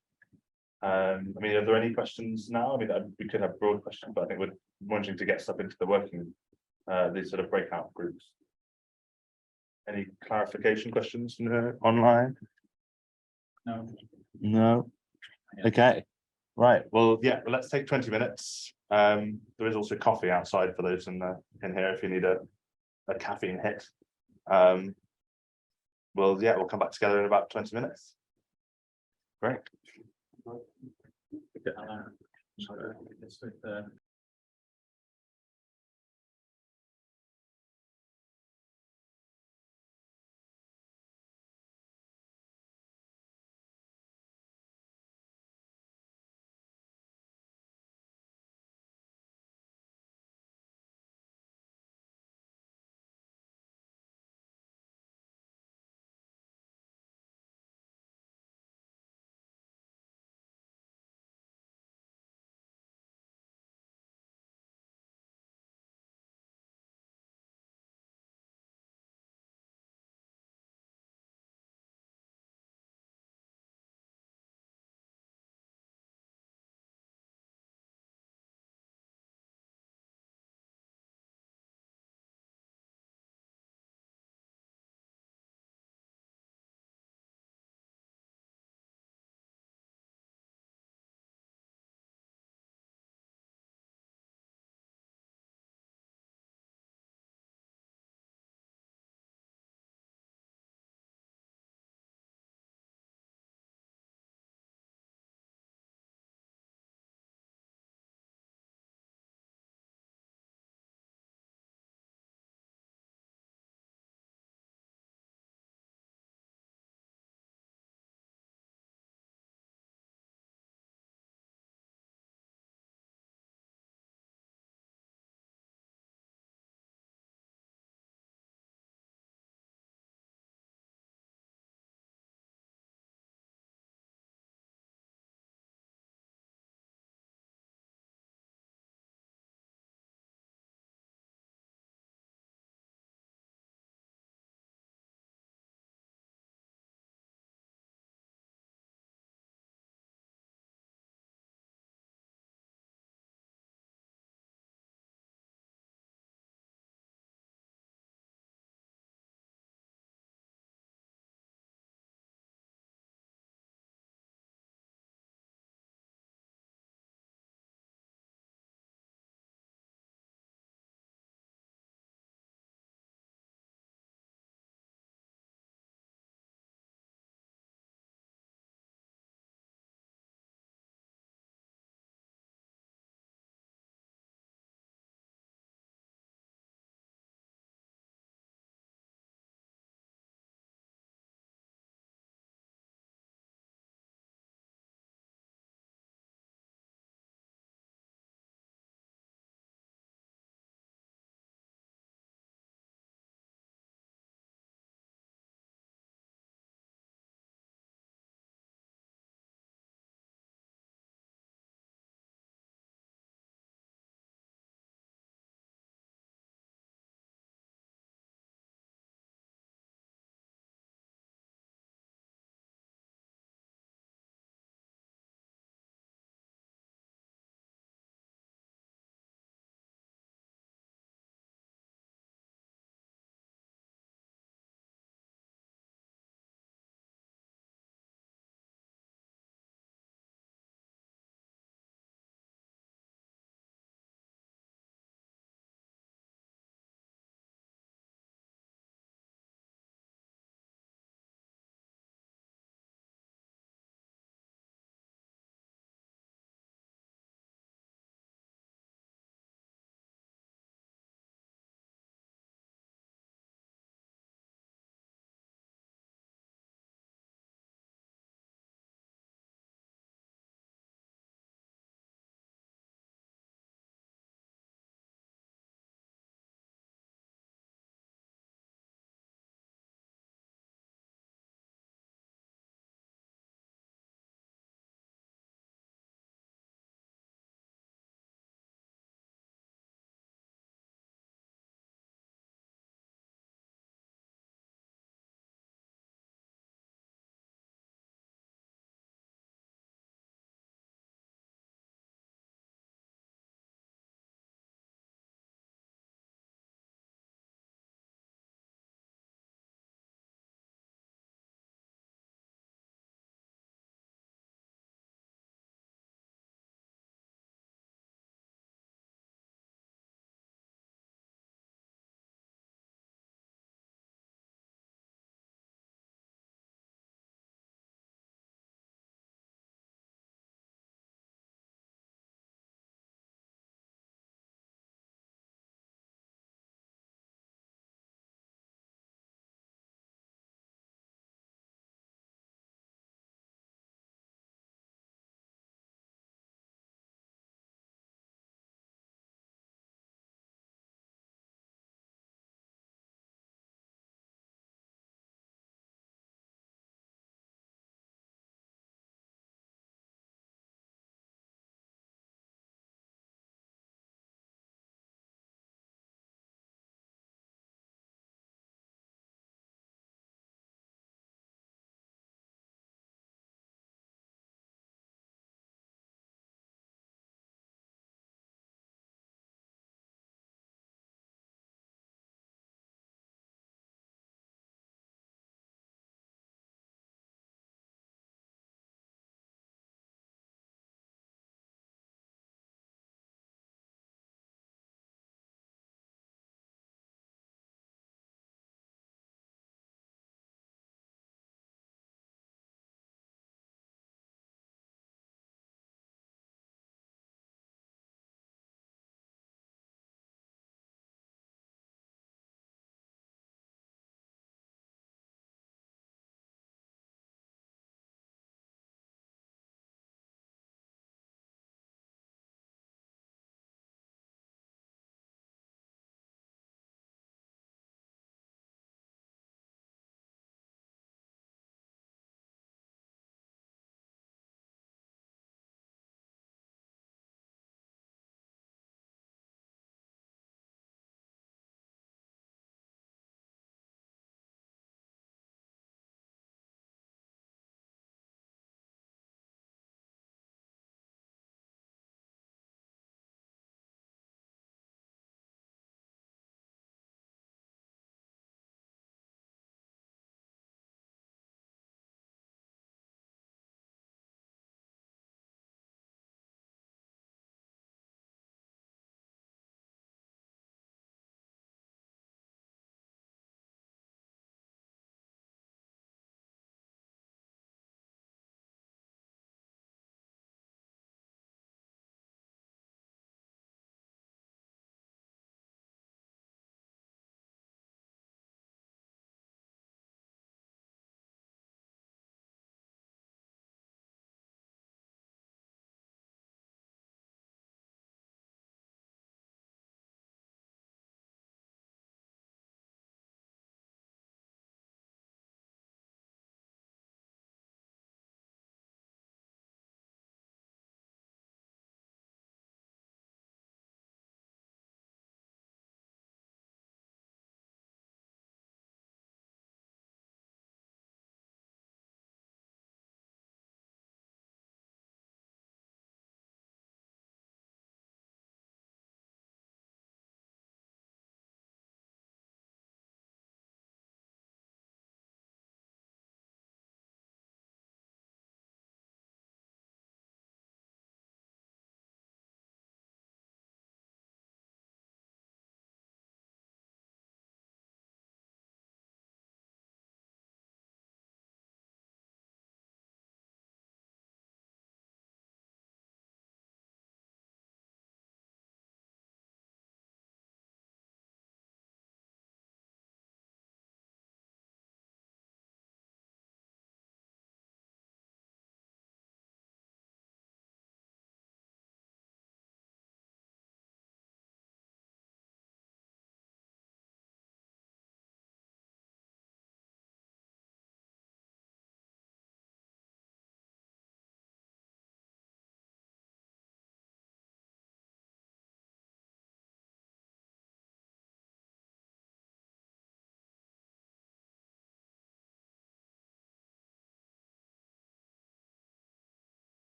I mean, are there any questions now? I mean, we could have broad questions, but I think we're wanting to get stuff into the working, these sort of breakout groups. Any clarification questions online? No. No. Okay. Right. Well, yeah. Well, let's take 20 minutes. There is also coffee outside for those in here if you need a caffeine hit. Well, yeah, we'll come back together in about 20 minutes. Great.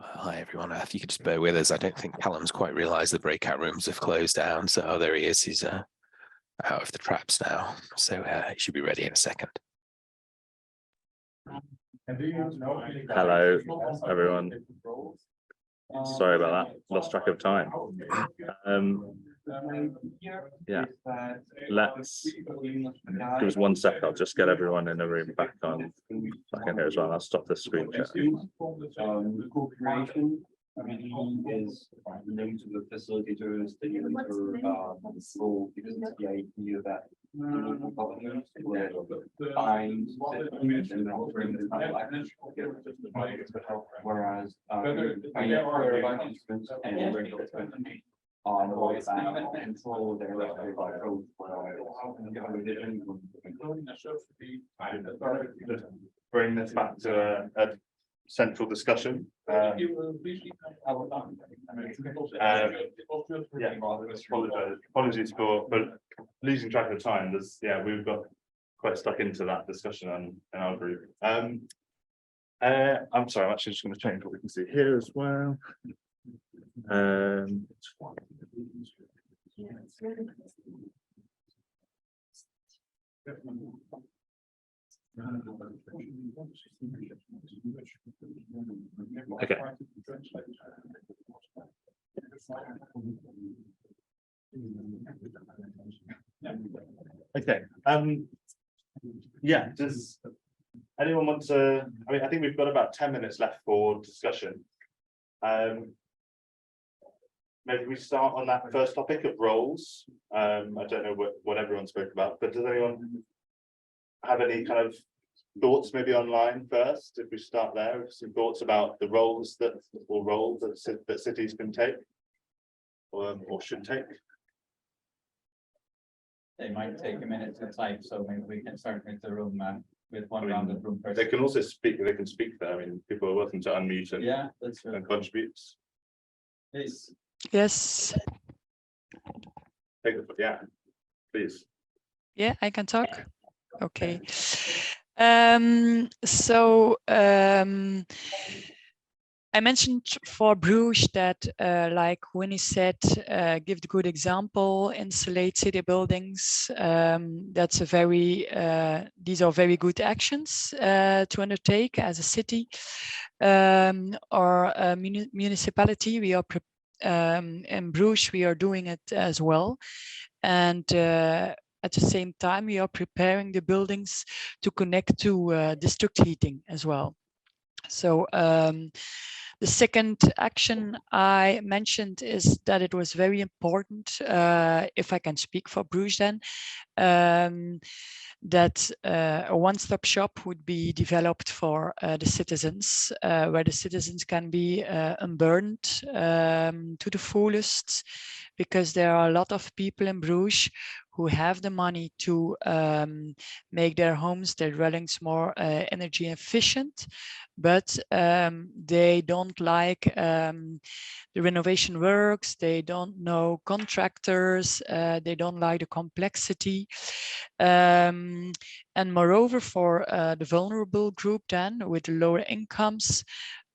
Hi everyone, if you could just bear with us, I don't think Callum's quite realised the breakout rooms have closed down. So oh, there he is, he's out of the traps now. So he should be ready in a second. Hello, everyone. Sorry about that, lost track of time. Yeah, let's give us 1 sec. I'll just get everyone in the room back in here as well. I'll stop the screen share. Co-creation, I mean, he is known to the facilitators, the role, because it's the idea that find whereas on control their Bring this back to a central discussion. Yeah, apologies for losing track of time. We've got quite stuck into that discussion in our group. I'm sorry, I'm actually just going to change what we can see here as well. Okay. Okay. Yeah, does anyone want to, I mean, I think we've got about 10 minutes left for discussion. Maybe we start on that first topic of roles. I don't know what everyone spoke about, but does anyone have any kind of thoughts maybe online first? If we start there, some thoughts about the roles that cities can take or should take. They might take a minute to type, so maybe we can start with the room with one round of room first. They can also speak. They can speak there. I mean, people are welcome to unmute and contribute. Please. Yes. Yeah, please. Yeah, I can talk. Okay. I mentioned for Bruges that, like Winnie said, give the good example, insulate city buildings. That's a very, these are very good actions to undertake as a city or a municipality. We are in Bruges, we are doing it as well. And at the same time, we are preparing the buildings to connect to district heating as well. So the second action I mentioned is that it was very important, if I can speak for Bruges then, that a one-stop shop would be developed for the citizens, where the citizens can be unburdened to the fullest, because there are a lot of people in Bruges who have the money to make their homes, their dwellings more energy efficient, but they don't like the renovation works, they don't know contractors, they don't like the complexity. And moreover, for the vulnerable group then with lower incomes,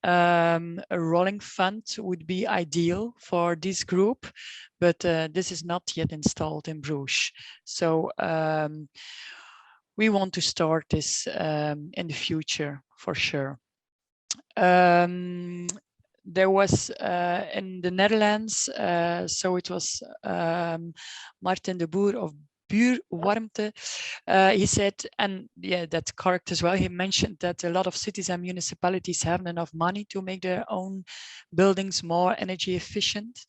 a rolling fund would be ideal for this group, but this is not yet installed in Bruges. So we want to start this in the future for sure. There was in the Netherlands, so it was Martin de Boer of Buurwarmte. He said, and yeah, that's correct as well. He mentioned that a lot of cities and municipalities haven't enough money to make their own buildings more energy efficient.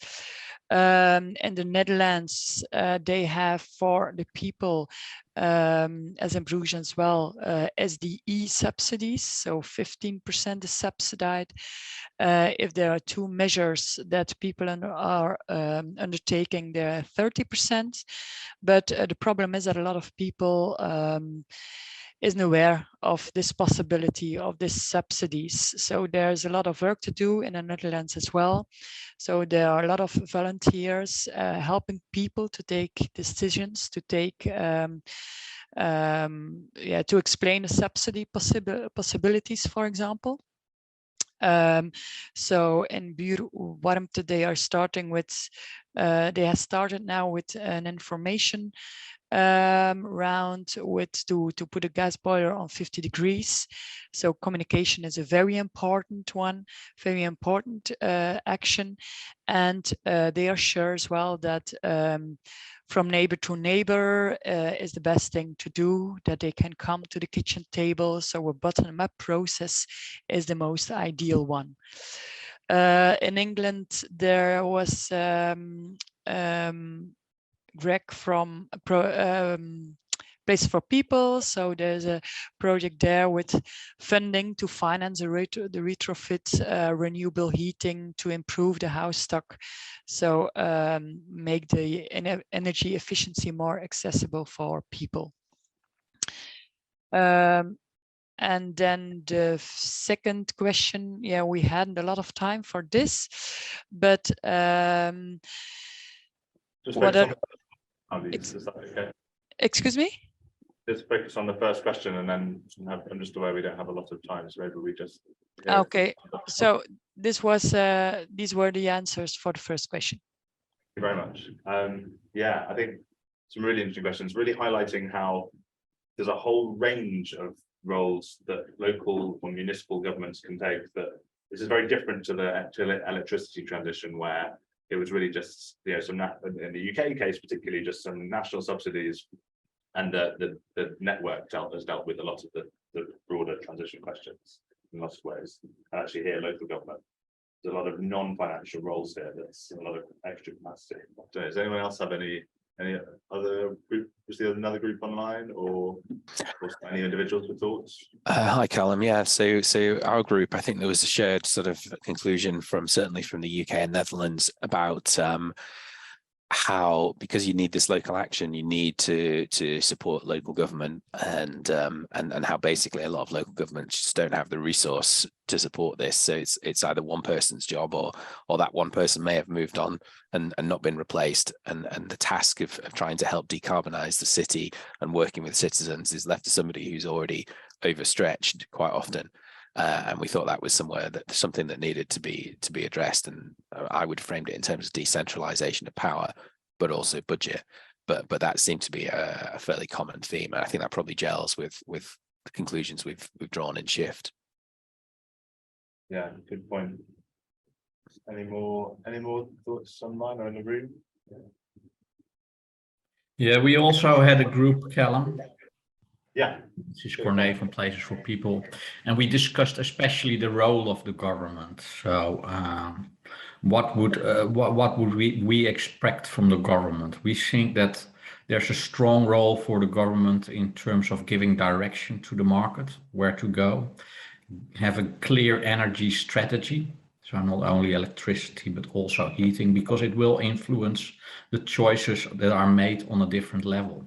In the Netherlands, they have for the people, as in Bruges as well, SDE subsidies, so 15% is subsidized. If there are two measures that people are undertaking, they're 30%. But the problem is that a lot of people isn't aware of this possibility of these subsidies. So there's a lot of work to do in the Netherlands as well. So there are a lot of volunteers helping people to take decisions, to take to explain the subsidy possibilities, for example. So in Buurwarmte, they are starting with, they have started now with an information round with to put a gas boiler on 50 degrees. So communication is a very important one, very important action. And they are sure as well that from neighbor to neighbor is the best thing to do, that they can come to the kitchen table. So a bottom-up process is the most ideal one. In England, there was Greg from Place for People. So there's a project there with funding to finance the retrofit renewable heating to improve the house stock. So make the energy efficiency more accessible for people. And then the second question, yeah, we hadn't a lot of time for this, but what are, excuse me? Just focus on the first question, and then I'm just aware we don't have a lot of time, so maybe we just. Okay, so this was these were the answers for the first question. Thank you very much. Yeah, I think some really interesting questions, really highlighting how there's a whole range of roles that local or municipal governments can take. That this is very different to the electricity transition, where it was really just, you know, some in the UK case particularly just some national subsidies, and the network has dealt with a lot of the broader transition questions in lots of ways. And actually here, local government, there's a lot of non-financial roles here. That's a lot of extra capacity. Does anyone else have any other group? Was there another group online, or any individuals with thoughts? Hi, Callum. Yeah, so our group, I think there was a shared sort of conclusion from certainly from the UK and Netherlands about how, because you need this local action, you need to support local government, and how basically a lot of local governments just don't have the resource to support this. So it's either one person's job, or that one person may have moved on and not been replaced, and the task of trying to help decarbonize the city and working with citizens is left to somebody who's already overstretched quite often. And we thought that was something that needed to be addressed, and I would have framed it in terms of decentralization of power, but also budget. But that seemed to be a fairly common theme, and I think that probably gels with the conclusions we've drawn in SHIFT. Yeah, good point. Any more thoughts online or in the room? Yeah, we also had a group, Callum. Yeah. This is Corné from Places for People, and we discussed especially the role of the government. So what would we expect from the government? We think that there's a strong role for the government in terms of giving direction to the market, where to go, have a clear energy strategy. So not only electricity, but also heating, because it will influence the choices that are made on a different level.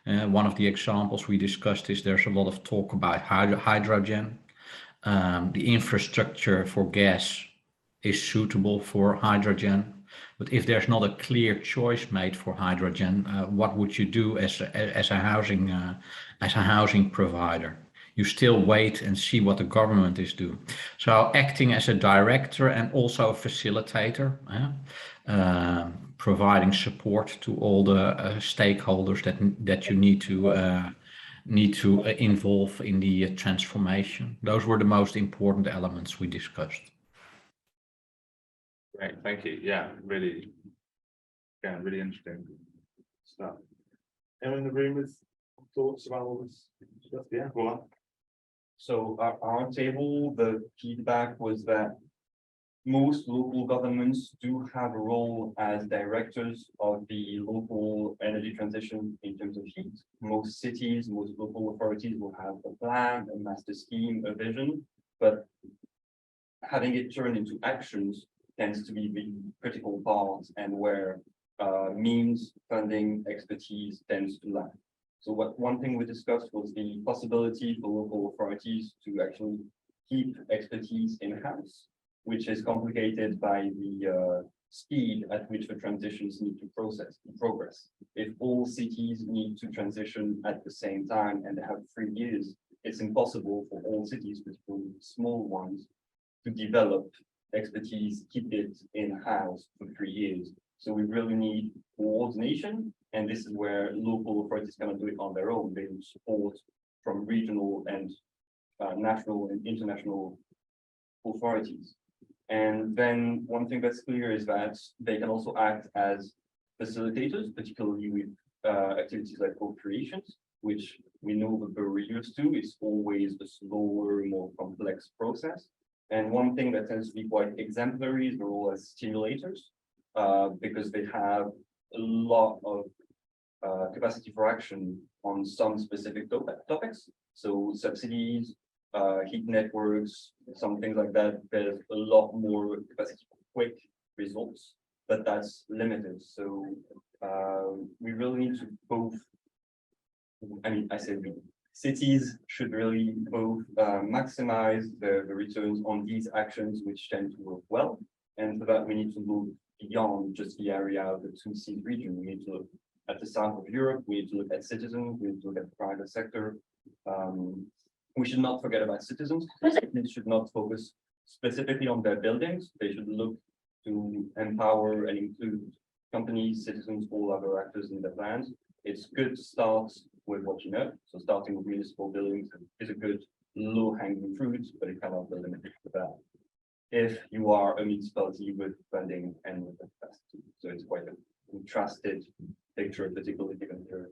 One of the examples we discussed is there's a lot of talk about hydrogen. The infrastructure for gas is suitable for hydrogen, but if there's not a clear choice made for hydrogen, what would you do as a housing provider? You still wait and see what the government is doing. So acting as a director and also a facilitator, providing support to all the stakeholders that you need to involve in the transformation. Those were the most important elements we discussed. Great, thank you. Yeah, really interesting stuff. Anyone in the room with thoughts about all this stuff? Yeah, go on. So at our table, the feedback was that most local governments do have a role as directors of the local energy transition in terms of heat. Most cities, most local authorities will have a plan, a master scheme, a vision, but having it turn into actions tends to be the critical part, and where means, funding, expertise tends to lack. So one thing we discussed was the possibility for local authorities to actually keep expertise in-house, which is complicated by the speed at which the transitions need to progress. If all cities need to transition at the same time and have 3 years, it's impossible for all cities, particularly small ones, to develop expertise, keep it in-house for 3 years. So we really need coordination, and this is where local authorities cannot do it on their own. They need support from regional and national and international authorities. And then one thing that's clear is that they can also act as facilitators, particularly with activities like co-creations, which we know the barriers to. It's always a slower, more complex process. And one thing that tends to be quite exemplary is the role as stimulators, because they have a lot of capacity for action on some specific topics. So subsidies, heat networks, some things like that. There's a lot more capacity for quick results, but that's limited. So we really need to both, I mean, I said cities should really both maximize the returns on these actions, which tend to work well. And for that, we need to look beyond just the area of the 2C region. We need to look at the south of Europe. We need to look at citizens. We need to look at the private sector. We should not forget about citizens. They should not focus specifically on their buildings. They should look to empower and include companies, citizens, all other actors in the plans. It's good to start with what you know. So starting with municipal buildings is a good low-hanging fruit, but it cannot be limited to that if you are a municipality with funding and with capacity. So it's quite a contrasted picture, particularly given here.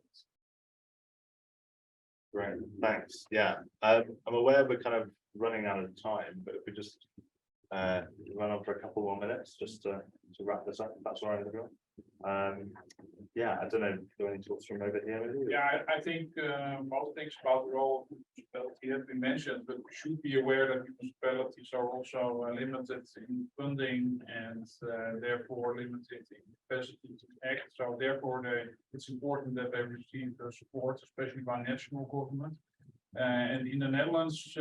Great, thanks. Yeah, I'm aware we're kind of running out of time, but if we just run on for a couple more minutes just to wrap this up, if that's all right, everyone. Yeah, I don't know, do you have any thoughts from over here? Maybe? Yeah, I think most things about the role of municipality have been mentioned, but we should be aware that municipalities are also limited in funding and therefore limited in capacity to act. So therefore, it's important that they receive support, especially by national government. And in the Netherlands,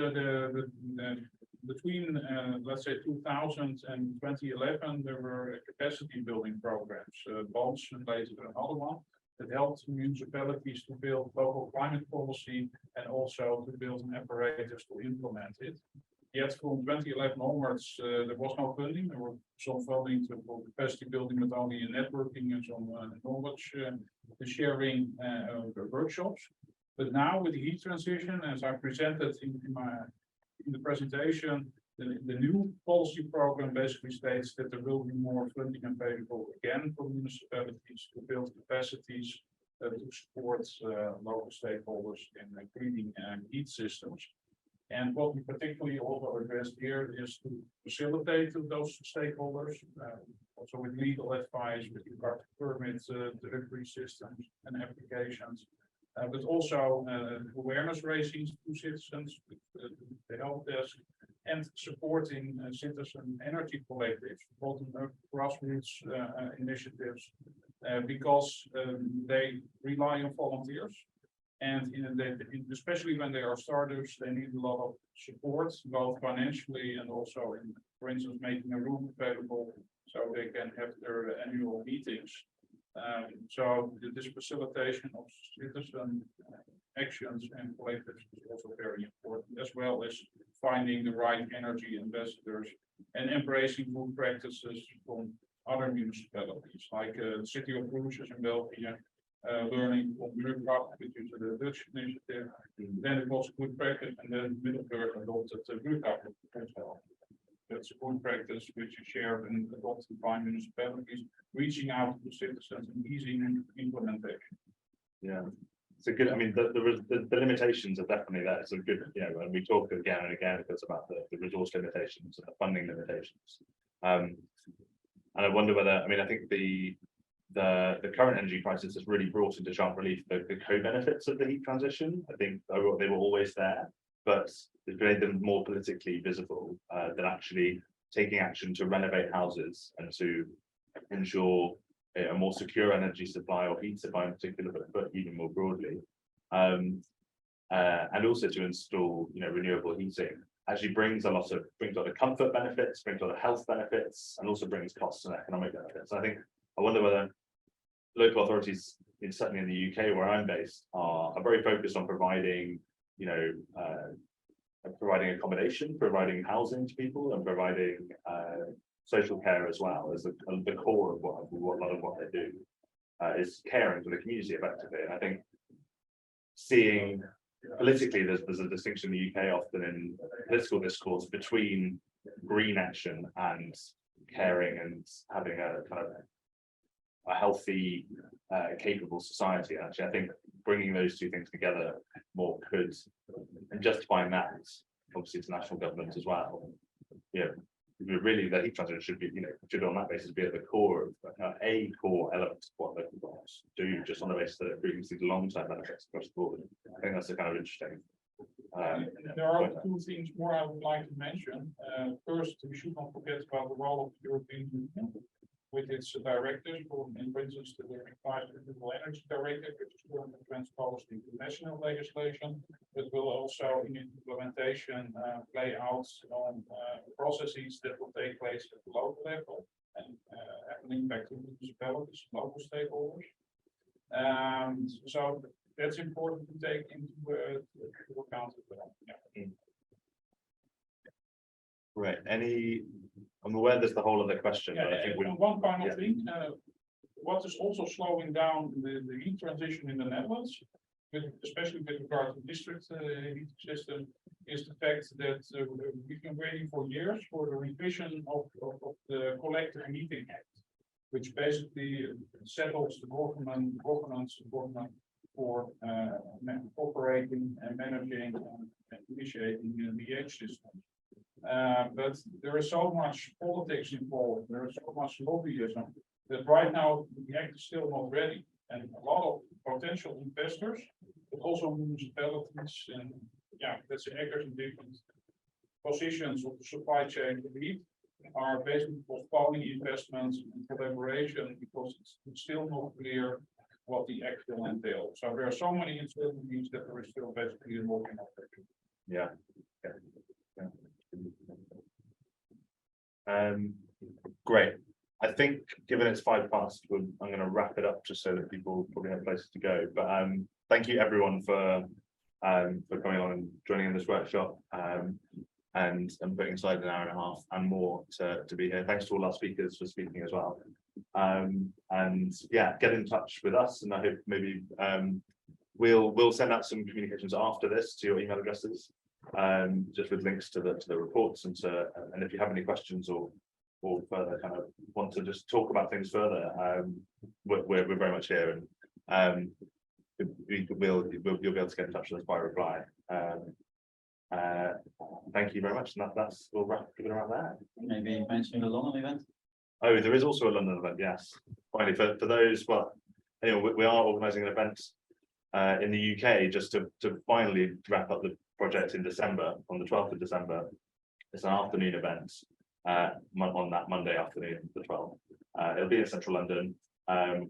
between let's say 2000 and 2011, there were capacity building programs, bonds and later another one, that helped municipalities to build local climate policy and also to build an apparatus to implement it. Yet from 2011 onwards, there was no funding. There were some funding for capacity building, but only in networking and some knowledge sharing workshops. But now with the heat transition, as I presented in the presentation, the new policy program basically states that there will be more funding available again for municipalities to build capacities to support local stakeholders in greening heat systems. And what we particularly also addressed here is to facilitate those stakeholders, also with legal advice, with regard to permits, delivery systems and applications. But also awareness raising to citizens, the help desk, and supporting citizen energy collectives, bottom-up grassroots initiatives, because they rely on volunteers. And especially when they are startups, they need a lot of support, both financially and also in, for instance, making a room available so they can have their annual meetings. So this facilitation of citizen actions and collectives is also very important, as well as finding the right energy ambassadors and embracing good practices from other municipalities, like the city of Bruges in Belgium, learning from Middelburg, which is the Dutch initiative. Then it was good practice, and then Middelburg adopted the Brugge as well. That's a good practice which is shared and adopted by municipalities, reaching out to citizens and easing implementation. Yeah, it's a good. I mean, the limitations are definitely there. It's a good, you know, and we talk again and again it's about the resource limitations and the funding limitations. And I wonder whether, I mean, I think the current energy crisis has really brought into sharp relief the co-benefits of the heat transition. I think they were always there, but it's made them more politically visible than actually taking action to renovate houses and to ensure a more secure energy supply or heat supply in particular, but even more broadly, and also to install, you know, renewable heating. Actually brings a lot of comfort benefits, brings a lot of health benefits, and also brings costs and economic benefits. I wonder whether local authorities, certainly in the UK where I'm based, are very focused on providing, you know, providing accommodation, providing housing to people, and providing social care as well as the core of what a lot of what they do is caring for the community effectively. And I think seeing politically, there's a distinction in the UK often in political discourse between green action and caring and having a kind of a healthy, capable society. Actually, I think bringing those two things together more could, and justifying that obviously to national government as well. You know, really the heat transition should be, you know, should on that basis be at the core of a core element of what local governments do, just on the basis that it brings these long-term benefits across the board. I think that's a kind of interesting. There are two things more I would like to mention. First, we should not forget about the role of the European Union with its directives, for instance, the revised renewable energy directive, which is currently transposed into national legislation, but will also in implementation play out on processes that will take place at the local level and have an impact on municipalities, local stakeholders. So that's important to take into account as well. Yeah. Right. I'm aware there's the whole other question, but I think one final thing. What is also slowing down the heat transition in the Netherlands, especially with regard to district heating system, is the fact that we've been waiting for years for the revision of the Collective Heating Act, which basically settles the governance for operating and managing and initiating the EH system. But there is so much politics involved, there is so much lobbyism that right now the act is still not ready. And a lot of potential investors, but also municipalities and let's say actors in different positions of the supply chain are basically postponing investments and collaboration because it's still not clear what the act will entail. So there are so many uncertainties that there is still basically involved in that. Yeah. Great. I think given it's 5 past, I'm going to wrap it up just so that people probably have places to go. But thank you everyone for coming on and joining in this workshop and putting aside an hour and a half and more to be here. Thanks to all our speakers for speaking as well. And yeah, get in touch with us, and I hope maybe we'll send out some communications after this to your email addresses, just with links to the reports and if you have any questions or further kind of want to just talk about things further, we're very much here, and you'll be able to get in touch with us by reply. Thank you very much, and we'll wrap it around there. Maybe mention the London event. Oh, there is also a London event, yes. Finally, for those, well, anyway, we are organising an event in the UK just to finally wrap up the project in December, on the 12th of December. It's an afternoon event on that Monday afternoon, the 12th. It'll be in central London.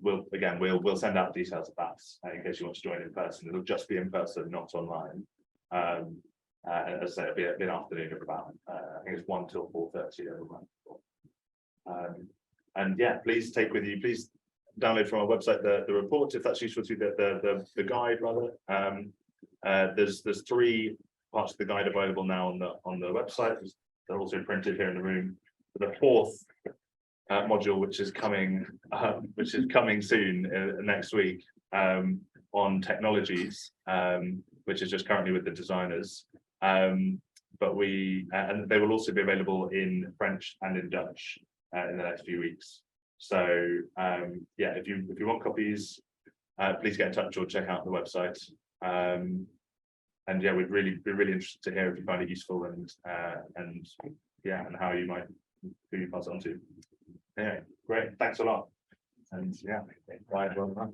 We'll send out details of that in case you want to join in person. It'll just be in person, not online. And as I say, it'll be an afternoon of about I think it's 1 till 4:30 every month. And yeah, please take with you, please download from our website the report if that's useful to you, the guide rather. There's 3 parts of the guide available now on the website. They're also printed here in the room. The 4th module, which is coming soon next week, on technologies, which is just currently with the designers. But and they will also be available in French and in Dutch in the next few weeks. So yeah, if you want copies, please get in touch or check out the website. And yeah, we'd really be really interested to hear if you find it useful and how you might pass it on to. Anyway, great, thanks a lot. And yeah, bye everyone.